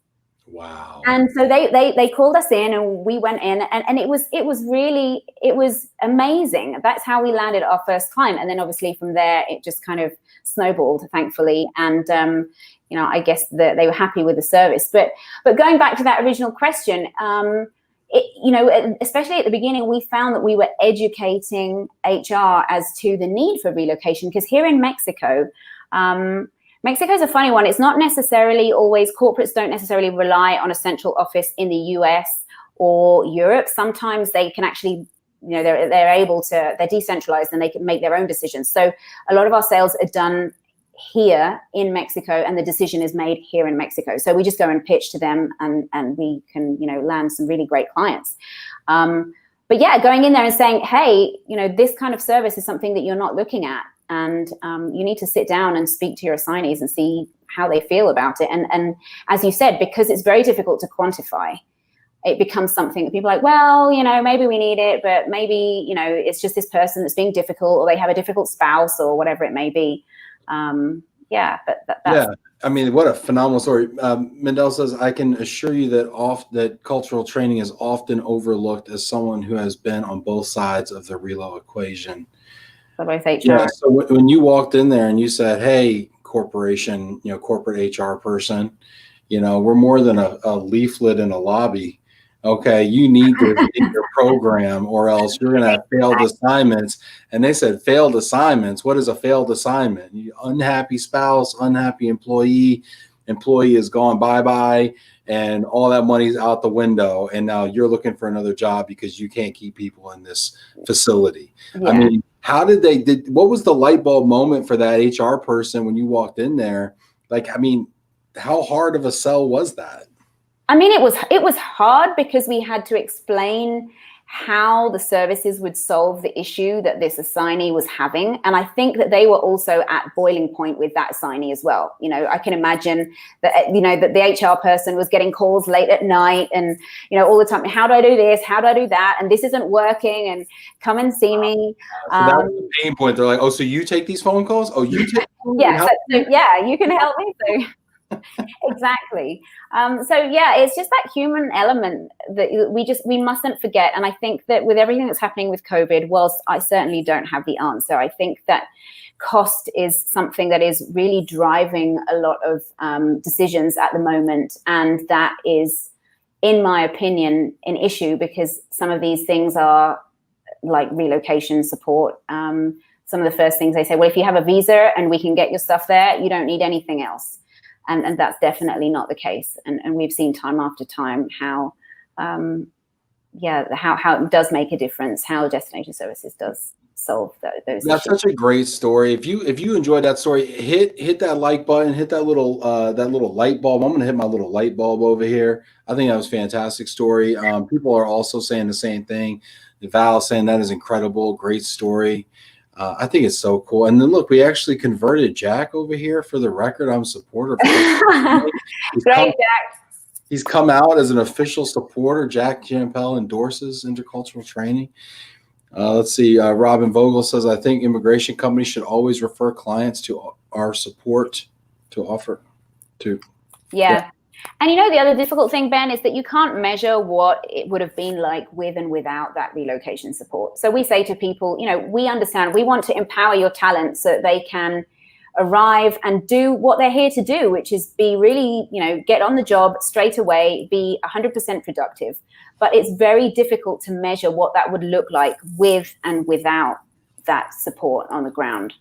Wow. And so they called us in, and we went in, and it was amazing. That's how we landed our first client. And then obviously from there, it just kind of snowballed, thankfully. And, I guess that they were happy with the service. But going back to that original question, especially at the beginning, we found that we were educating HR as to the need for relocation, because here in Mexico, Mexico's a funny one. It's not necessarily always, corporates don't necessarily rely on a central office in the US or Europe. Sometimes they can actually, they're decentralized and they can make their own decisions. So a lot of our sales are done here in Mexico, and the decision is made here in Mexico. So we just go and pitch to them, and we can, land some really great clients. But yeah, going in there and saying, hey, this kind of service is something that you're not looking at. And you need to sit down and speak to your assignees and see how they feel about it. And as you said, because it's very difficult to quantify, it becomes something that people are like, well, maybe we need it, but maybe, it's just this person that's being difficult, or they have a difficult spouse, or whatever it may be. That's... I mean, what a phenomenal story. Mendel says, I can assure you that cultural training is often overlooked as someone who has been on both sides of the Relo equation. Yeah. So when you walked in there and you said, hey, corporation, corporate HR person, we're more than a leaflet in a lobby. Okay. You need to get your program, or else you're going to have failed assignments. And they said, failed assignments. What is a failed assignment? Unhappy spouse, unhappy employee is gone bye-bye, and all that money's out the window. And now you're looking for another job because you can't keep people in this facility. Yeah. I mean, what was the light bulb moment for that HR person when you walked in there? How hard of a sell was that? I mean, it was hard because we had to explain how the services would solve the issue that this assignee was having. And I think that they were also at boiling point with that assignee as well. I can imagine that, that the HR person was getting calls late at night and, all the time, how do I do this? How do I do that? And this isn't working, and come and see me. So that was the pain point. They're like, oh, so you take these phone calls? Oh, you take yeah, you can help me. So Exactly. So yeah, it's just that human element that we mustn't forget. And I think that with everything that's happening with COVID, whilst I certainly don't have the answer, I think that cost is something that is really driving a lot of decisions at the moment. And that is, in my opinion, an issue, because some of these things are like relocation support. Some of the first things they say, well, if you have a visa and we can get your stuff there, you don't need anything else. And that's definitely not the case. And we've seen time after time how, how it does make a difference, how destination services does solve those That's issues. such a great story. If you enjoyed that story, hit that like button, hit that little light bulb. I'm gonna hit my little light bulb over here. I think that was a fantastic story. People are also saying the same thing. Val saying that is incredible, great story. I think it's so cool. And then look, we actually converted Jack over here. For the record, I'm a supporter. Great, Jack. He's come out as an official supporter. Jack Champel endorses intercultural training. Let's see. Robin Vogel says, I think immigration companies should always refer clients to our support to offer to. Yeah. And the other difficult thing, Ben, is that you can't measure what it would have been like with and without that relocation support. So we say to people, we understand, we want to empower your talent so that they can arrive and do what they're here to do, which is be really, get on the job straight away, be 100% productive. But it's very difficult to measure what that would look like with and without that support on the ground.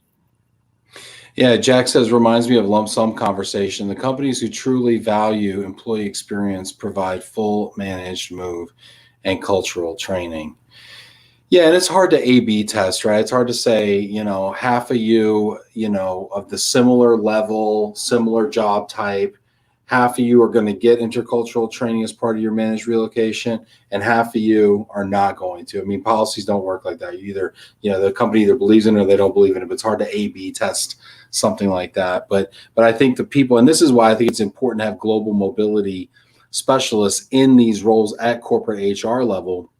Yeah, Jack says, reminds me of lump sum conversation. The companies who truly value employee experience provide full managed move and cultural training. Yeah, and it's hard to A/B test, right? It's hard to say, half of you, of the similar level, similar job type, half of you are going to get intercultural training as part of your managed relocation, and half of you are not going to. I mean, policies don't work like that. The company either believes in it or they don't believe in it, but it's hard to A/B test something like that. But I think the people, and this is why I think it's important to have global mobility specialists in these roles at corporate HR level,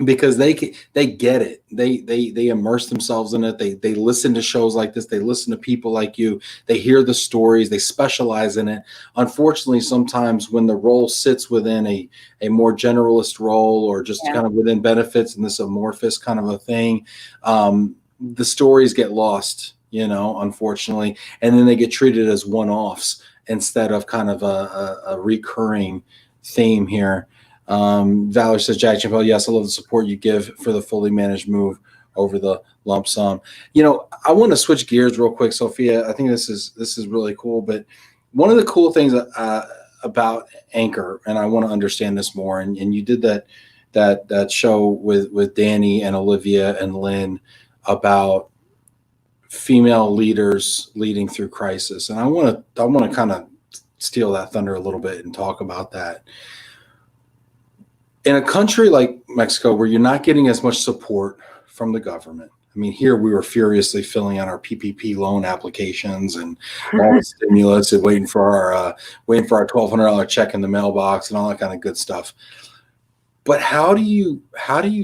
because they get it. They immerse themselves in it. They listen to shows like this. They listen to people like you. They hear the stories. They specialize in it. Unfortunately, sometimes when the role sits within a more generalist role, or just kind of within benefits and this amorphous kind of a thing, the stories get lost, unfortunately, and then they get treated as one-offs instead of kind of a recurring theme here. Valerie says, Jack Champel, yes, I love the support you give for the fully managed move over the lump sum. I want to switch gears real quick, Sophia. I think this is really cool. But one of the cool things about Anchor, and I want to understand this more, and you did that show with Danny and Olivia and Lynn about female leaders leading through crisis. And I want to kind of steal that thunder a little bit and talk about that. In a country like Mexico, where you're not getting as much support from the government, I mean, here we were furiously filling out our PPP loan applications and all the stimulus and waiting for our $1,200 check in the mailbox and all that kind of good stuff. But how do you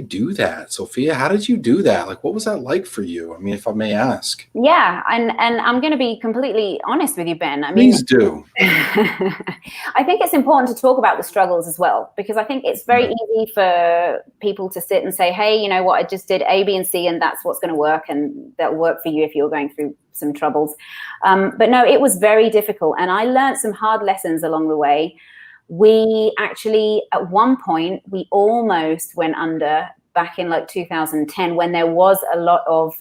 do that, Sophia? How did you do that? Like, what was that like for you? I mean, if I may ask. Yeah, and I'm going to be completely honest with you, Ben. I mean, please do. I think it's important to talk about the struggles as well, because I think it's very easy for people to sit and say, hey, you know what, I just did A, B, and C, and that's what's going to work, and that'll work for you if you're going through some troubles. But no, it was very difficult, and I learned some hard lessons along the way. We actually, at one point, we almost went under back in like 2010, when there was a lot of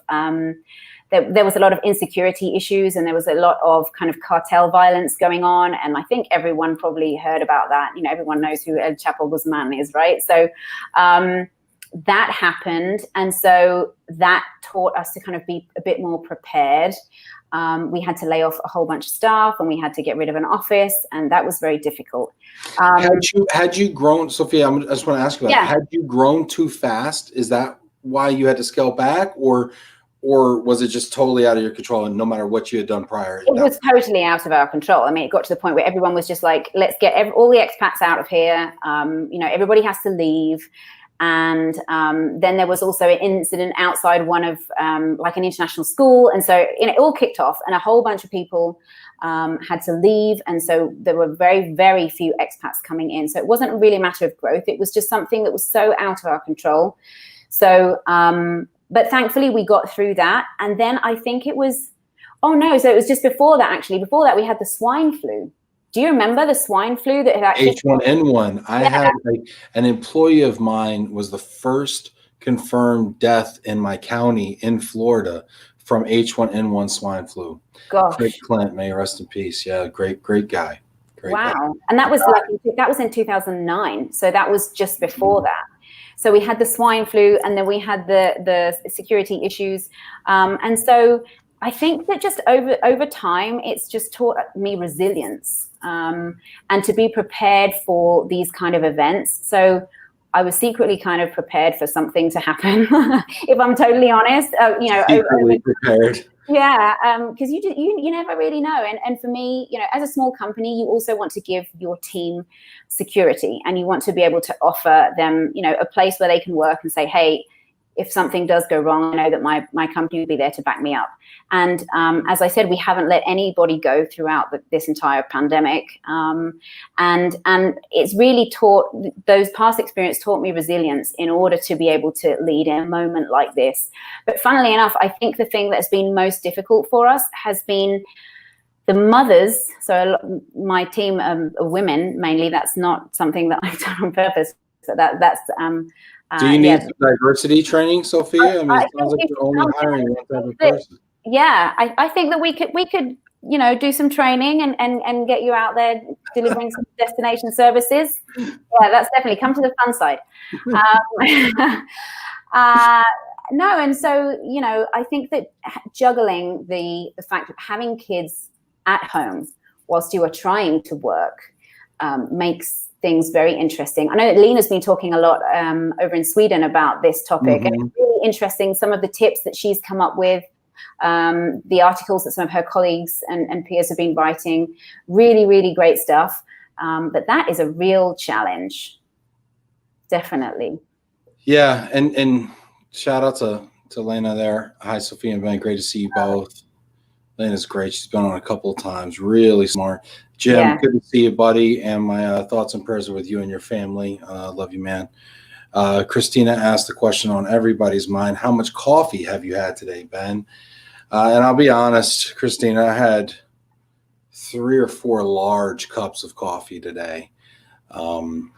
there was a lot of insecurity issues, and there was a lot of kind of cartel violence going on. And I think everyone probably heard about that. You know, everyone knows who El Chapo Guzman is, right? So that happened. And so that taught us to kind of be a bit more prepared. We had to lay off a whole bunch of staff, and we had to get rid of an office, and that was very difficult. Had you grown, Sophia, I just want to ask you about had you grown too fast? Is that why you had to scale back, or was it just totally out of your control, and no matter what you had done prior? It was totally out of our control. I mean, it got to the point where everyone was just like, let's get all the expats out of here. You know, everybody has to leave. And then there was also an incident outside one of like an international school. And so it all kicked off and a whole bunch of people had to leave. And so there were very, very few expats coming in. So it wasn't really a matter of growth. It was just something that was so out of our control. So, but thankfully we got through that. And then I think it was, oh no, so it was just before that, actually. Before that, we had the swine flu. Do you remember the swine flu that had actually H1N1? I had an employee of mine was the first confirmed death in my county in Florida from H1N1 swine flu. Gosh. Craig Clint, may he rest in peace. Yeah, great guy. Great wow. guy. And that was that was in 2009. So that was just before that. So we had the swine flu, and then we had the security issues. And so I think that just over time, it's just taught me resilience and to be prepared for these kind of events. So I was secretly kind of prepared for something to happen, if I'm totally honest. Secretly prepared. Yeah, because you never really know. And for me, as a small company, you also want to give your team security, and you want to be able to offer them, a place where they can work and say, hey, if something does go wrong, I know that my company will be there to back me up. And as I said, we haven't let anybody go throughout this entire pandemic. And it's really those past experiences taught me resilience in order to be able to lead in a moment like this. But funnily enough, I think the thing that's been most difficult for us has been the mothers. So my team of women, mainly, that's not something that I've done on purpose. So that's do you need some diversity training, Sophia? I mean, it sounds like you're only hiring one type of person. Yeah, I think that we could do some training and get you out there delivering some destination services. Yeah, that's definitely come to the fun side. No, and so I think that juggling the fact of having kids at home whilst you are trying to work makes things very interesting. I know that Lena's been talking a lot over in Sweden about this topic, and it's really interesting, some of the tips that she's come up with, the articles that some of her colleagues and peers have been writing, really, really great stuff. But that is a real challenge, definitely. Yeah, and shout out to Lena there. Hi, Sophia and Ben, great to see you both. Lena's great. She's been on a couple of times. Really smart. Jim, good to see you, buddy. And my thoughts and prayers are with you and your family. Love you, man. Christina asked the question on everybody's mind. How much coffee have you had today, Ben? And I'll be honest, Christina, I had 3 or 4 large cups of coffee today. And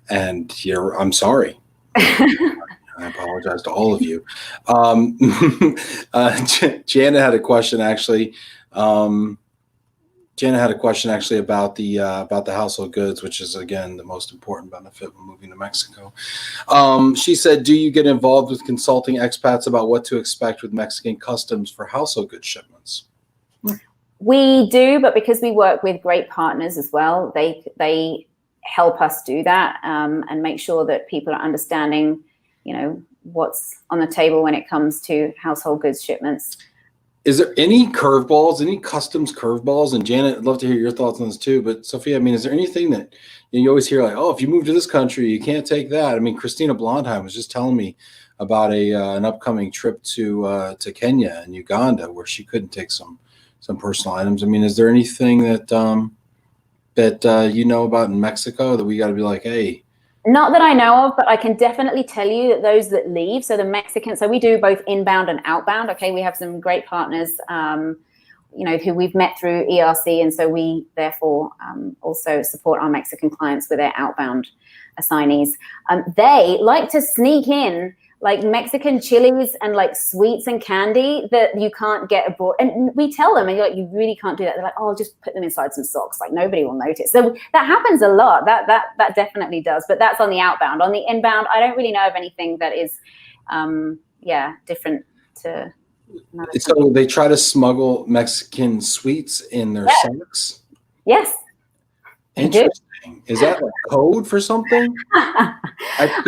I'm sorry. I apologize to all of you. Janet had a question actually. About the household goods, which is again the most important benefit when moving to Mexico. She said, "Do you get involved with consulting expats about what to expect with Mexican customs for household goods shipments?" We do, but because we work with great partners as well, they help us do that and make sure that people are understanding what's on the table when it comes to household goods shipments. Is there any curveballs, any customs curveballs? And Janet, I'd love to hear your thoughts on this too. But Sophia, I mean, is there anything that you always hear like, oh, if you move to this country, you can't take that? I mean, Christina Blondheim was just telling me about an upcoming trip to Kenya and Uganda where she couldn't take some personal items. I mean, is there anything that about in Mexico that we got to be like, hey? Not that I know of, but I can definitely tell you that those that leave, so the Mexicans, so we do both inbound and outbound. Okay, we have some great partners, who we've met through ERC, and so we therefore also support our Mexican clients with their outbound assignees. They like to sneak in like Mexican chilies and like sweets and candy that you can't get abroad. And we tell them, and you're like, you really can't do that. They're like, oh, just put them inside some socks. Like nobody will notice. So that happens a lot. That definitely does. But that's on the outbound. On the inbound, I don't really know of anything that is, different to. So they try to smuggle Mexican sweets in their socks? Yes. Interesting. Is that a code for something? I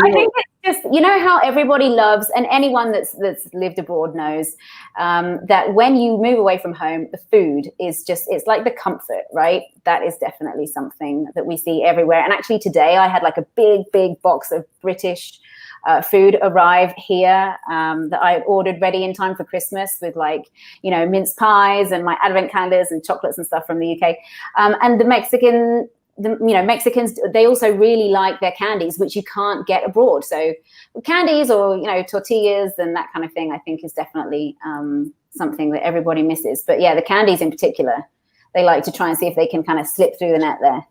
think just, you know how everybody loves, and anyone that's lived abroad knows that when you move away from home, the food is just, it's like the comfort, right? That is definitely something that we see everywhere. And actually today I had like a big box of British food arrive here that I had ordered ready in time for Christmas, with like, you know, mince pies and my advent calendars and chocolates and stuff from the UK. And the Mexicans, they also really like their candies, which you can't get abroad. So candies, or, you know, tortillas and that kind of thing, I think is definitely something that everybody misses. But yeah, the candies in particular, they like to try and see if they can kind of slip through the net there.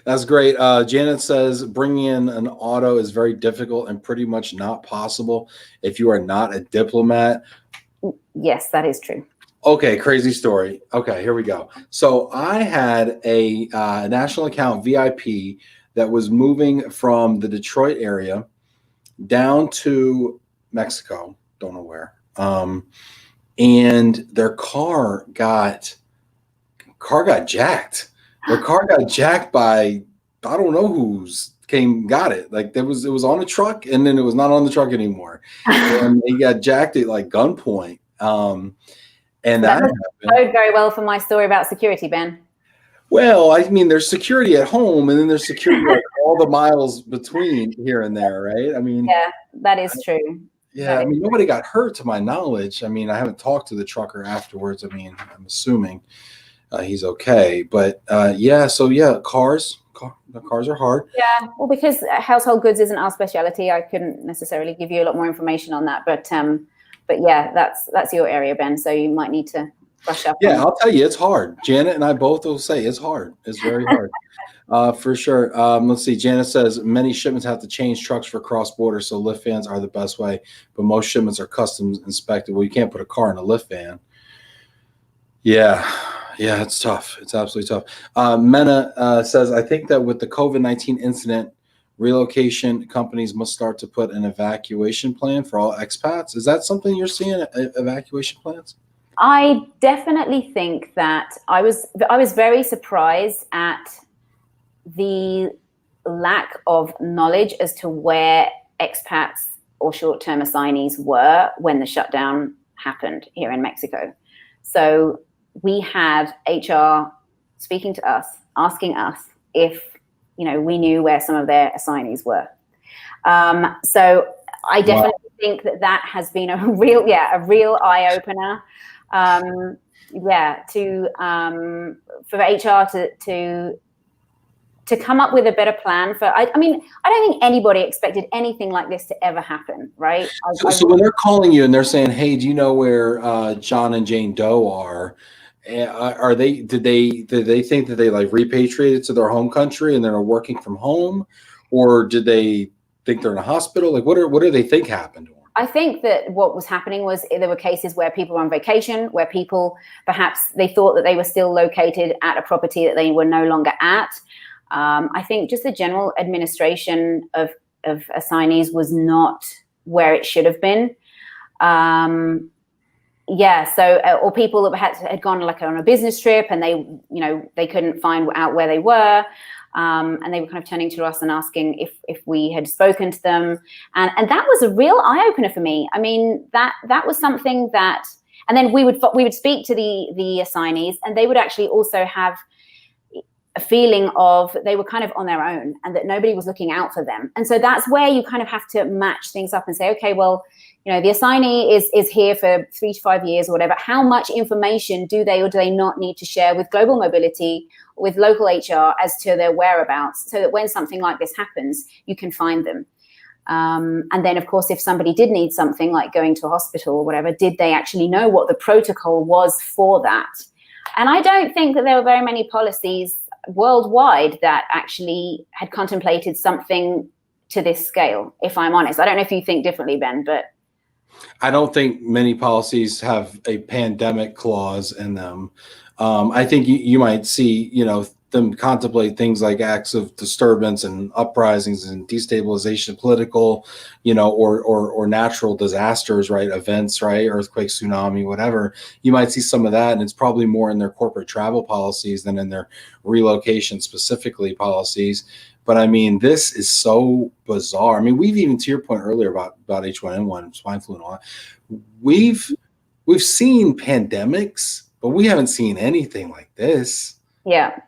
That's great. Janet says bringing in an auto is very difficult and pretty much not possible if you are not a diplomat. Yes, that is true. Okay, crazy story. Okay, here we go. So I had a national account VIP that was moving from the Detroit area down to Mexico, don't know where. And their car got jacked. Their car got jacked by, I don't know who's got it. Like it was on a truck, and then it was not on the truck anymore. And he got jacked at like gunpoint. And that happened very well for my story about security, Ben. Well, I mean, there's security at home, and then there's security like all the miles between here and there, right? I mean, yeah, that is true. Yeah, I mean, nobody got hurt to my knowledge. I mean, I haven't talked to the trucker afterwards. I mean, I'm assuming he's okay. But yeah, so yeah, the cars are hard. Yeah, well, because household goods isn't our specialty, I couldn't necessarily give you a lot more information on that. But yeah, that's your area, Ben. So you might need to brush up. Yeah, I'll tell you, it's hard. Janet and I both will say it's hard. It's very hard. For sure. Let's see. Janet says many shipments have to change trucks for cross-border, so lift vans are the best way. But most shipments are customs inspected. Well, you can't put a car in a lift van. Yeah, it's tough. It's absolutely tough. Mena says, I think that with the COVID-19 incident, relocation companies must start to put an evacuation plan for all expats. Is that something you're seeing, evacuation plans? I definitely think that I was very surprised at the lack of knowledge as to where expats or short-term assignees were when the shutdown happened here in Mexico. So we had HR speaking to us, asking us if, you know, we knew where some of their assignees were. So I definitely think that has been a real eye-opener. For HR to come up with a better plan for, I mean, I don't think anybody expected anything like this to ever happen, right? So when they're calling you and they're saying, hey, do you know where John and Jane Doe are? Did they think that they like repatriated to their home country and they're working from home, or did they think they're in a hospital? Like what do they think happened to them? I think that what was happening was there were cases where people were on vacation, where people perhaps they thought that they were still located at a property that they were no longer at. I think just the general administration of assignees was not where it should have been. Or people that had gone like on a business trip and they couldn't find out where they were. And they were kind of turning to us and asking if we had spoken to them. And that was a real eye-opener for me. I mean, that was something that, and then we would speak to the assignees, and they would actually also have a feeling of they were kind of on their own and that nobody was looking out for them. And so that's where you kind of have to match things up and say, okay, well, you know, the assignee is here for 3 to 5 years or whatever. How much information do they or do they not need to share with global mobility, with local HR as to their whereabouts, so that when something like this happens, you can find them? And then, of course, if somebody did need something like going to a hospital or whatever, did they actually know what the protocol was for that? And I don't think that there were very many policies worldwide that actually had contemplated something to this scale, if I'm honest. I don't know if you think differently, Ben, but I don't think many policies have a pandemic clause in them. I think you might see, you know, them contemplate things like acts of disturbance and uprisings and destabilization, political, or natural disasters, right? Events, right? Earthquake, tsunami, whatever. You might see some of that, and it's probably more in their corporate travel policies than in their relocation specifically policies. But I mean, this is so bizarre. I mean, we've even, to your point earlier about H1N1, swine flu and all that, we've seen pandemics, but we haven't seen anything like this. Yeah.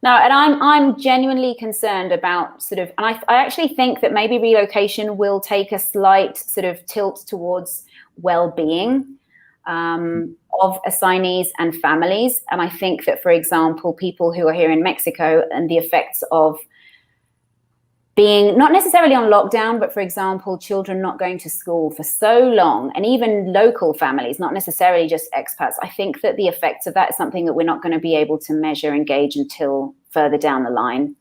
No, and I'm genuinely concerned about sort of, and I actually think that maybe relocation will take a slight sort of tilt towards well-being of assignees and families. And I think that, for example, people who are here in Mexico and the effects of being not necessarily on lockdown, but for example, children not going to school for so long, and even local families, not necessarily just expats. I think that the effects of that is something that we're not going to be able to measure and gauge until further down the line.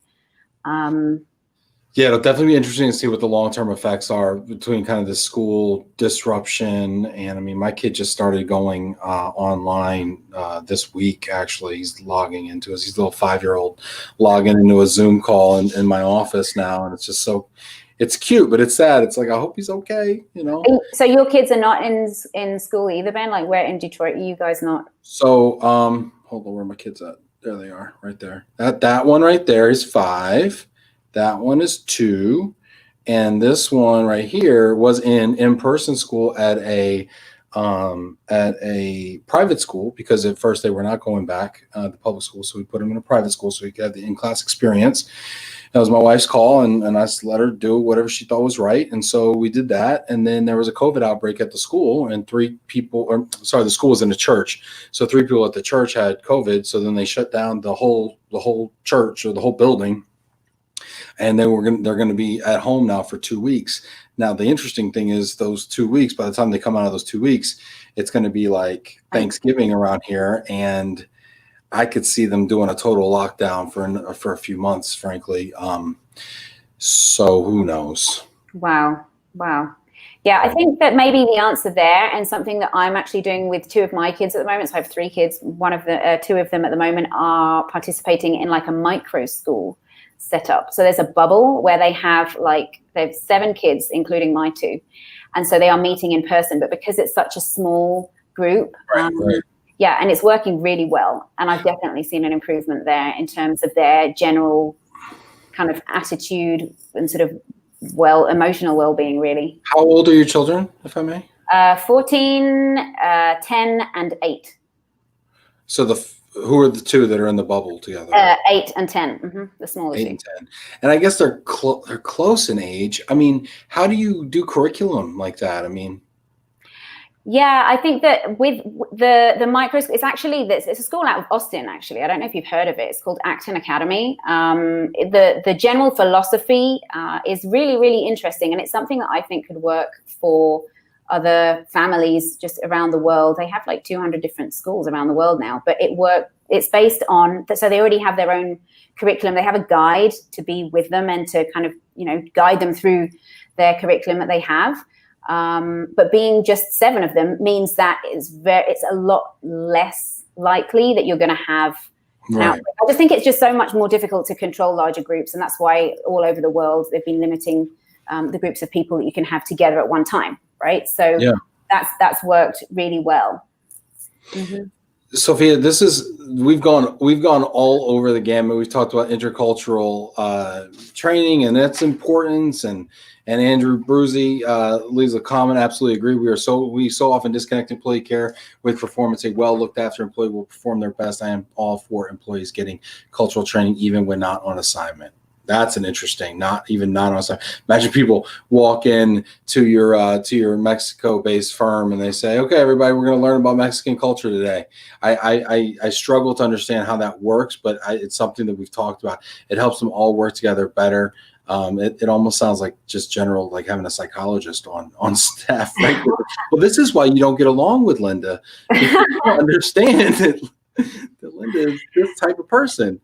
Yeah, it'll definitely be interesting to see what the long-term effects are between kind of the school disruption. And I mean, my kid just started going online this week, actually. He's logging into he's a little 5-year-old logging into a Zoom call in my office now. And it's just it's cute, but it's sad. It's like, I hope he's okay, So your kids are not in school either, Ben? Like, where in Detroit are you guys not? So, hold on, where are my kids at? There they are, right there. That one right there is 5. That one is 2, and this one right here was in in-person school at a private school, because at first they were not going back to public school, so we put them in a private school so he could have the in-class experience. That was my wife's call, and I let her do whatever she thought was right, and so we did that. And then there was a COVID outbreak at the school, and the school was in a church, so 3 people at the church had COVID. So then they shut down the whole church, or the whole building. And they're going to be at home now for 2 weeks. Now, the interesting thing is those 2 weeks, by the time they come out of those 2 weeks, it's going to be like Thanksgiving around here. And I could see them doing a total lockdown for a few months, frankly. So who knows? Wow. Yeah, I think that maybe the answer there, and something that I'm actually doing with 2 of my kids at the moment. So I have 3 kids. 2 of them at the moment are participating in like a micro school set up. So there's a bubble where they have 7 kids, including my 2. And so they are meeting in person, but because it's such a small group, right. Yeah, and it's working really well. And I've definitely seen an improvement there in terms of their general kind of attitude and sort of emotional well-being, really. How old are your children, if I may? 14, 10, and 8. So who are the 2 that are in the bubble together? 8 and 10, the smaller 8 2. and 10. And I guess they're close in age. I mean, how do you do curriculum like that? I mean, yeah, I think that with the micro, it's a school out of Austin, actually. I don't know if you've heard of it. It's called Acton Academy. The general philosophy is really, really interesting, and it's something that I think could work for other families just around the world. They have like 200 different schools around the world now, but it's based on, so they already have their own curriculum. They have a guide to be with them and to kind of, guide them through their curriculum that they have. But being just 7 of them means that it's a lot less likely that you're going to have. right. I just think it's just so much more difficult to control larger groups. And that's why all over the world, they've been limiting the groups of people that you can have together at one time. Right. So Yeah. that's worked really well. Mm-hmm. Sofia, we've gone all over the gamut. We've talked about intercultural training and its importance, and Andrew Bruzy leaves a comment. Absolutely agree. We so often disconnect employee care with performance. A well looked after employee will perform their best. I am all for employees getting cultural training even when not on assignment. That's an interesting, not on assignment. Imagine people walk in to your Mexico-based firm and they say, "Okay, everybody, we're going to learn about Mexican culture today." I struggle to understand how that works, but it's something that we've talked about. It helps them all work together better. It almost sounds like just general, like having a psychologist on staff. Right? Well, this is why you don't get along with Linda. You don't understand that Linda is this type of person.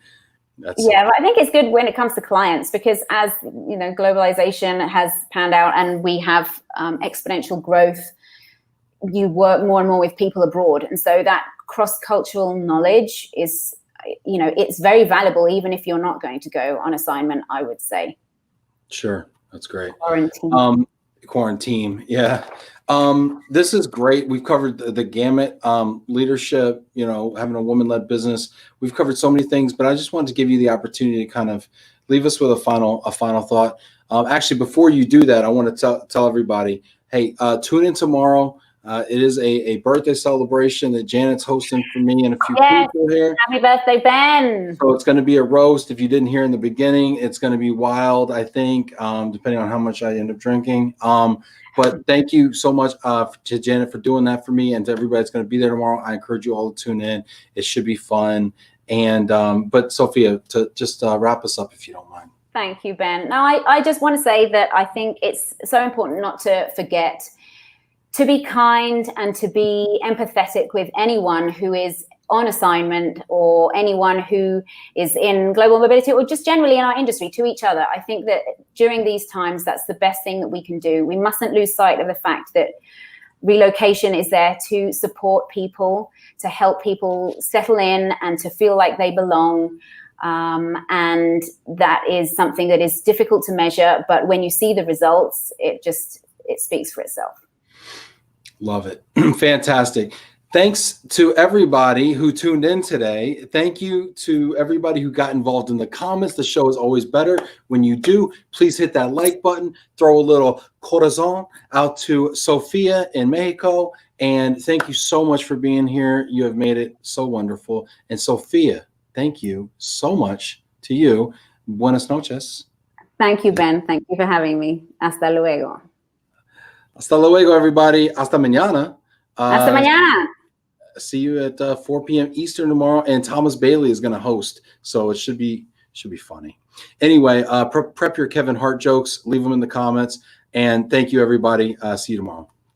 But I think it's good when it comes to clients, because as globalization has panned out and we have exponential growth, you work more and more with people abroad, and so that cross-cultural knowledge is you know, it's very valuable, even if you're not going to go on assignment, I would say. Sure. That's great. Quarantine. Yeah. This is great. We've covered the gamut, leadership, you know, having a woman-led business. We've covered so many things, but I just wanted to give you the opportunity to kind of leave us with a final thought. Actually, before you do that, I want to tell everybody, hey, tune in tomorrow. It is a birthday celebration that Janet's hosting for me and a few people here. Happy birthday, Ben. So it's going to be a roast. If you didn't hear in the beginning, it's going to be wild, I think, depending on how much I end up drinking. But thank you so much to Janet for doing that for me, and to everybody that's going to be there tomorrow. I encourage you all to tune in. It should be fun. And but Sophia, to just wrap us up, if you don't mind. Thank you, Ben. No, I just want to say that I think it's so important not to forget to be kind and to be empathetic with anyone who is on assignment, or anyone who is in global mobility, or just generally in our industry, to each other. I think that during these times, that's the best thing that we can do. We mustn't lose sight of the fact that Relocation is there to support people, to help people settle in and to feel like they belong. And that is something that is difficult to measure, but when you see the results, it speaks for itself. Love it. Fantastic. Thanks to everybody who tuned in today. Thank you to everybody who got involved in the comments. The show is always better when you do. Please hit that like button, throw a little corazon out to Sofia in Mexico. And thank you so much for being here. You have made it so wonderful. And Sofia, thank you so much to you. Buenas noches. Thank you, Ben. Thank you for having me. Hasta luego. Hasta luego, everybody. Hasta mañana. Hasta mañana. See you at 4 p.m. Eastern tomorrow, and Thomas Bailey is going to host, so it should be funny. Anyway, prep your Kevin Hart jokes. Leave them in the comments, and thank you, everybody. See you tomorrow.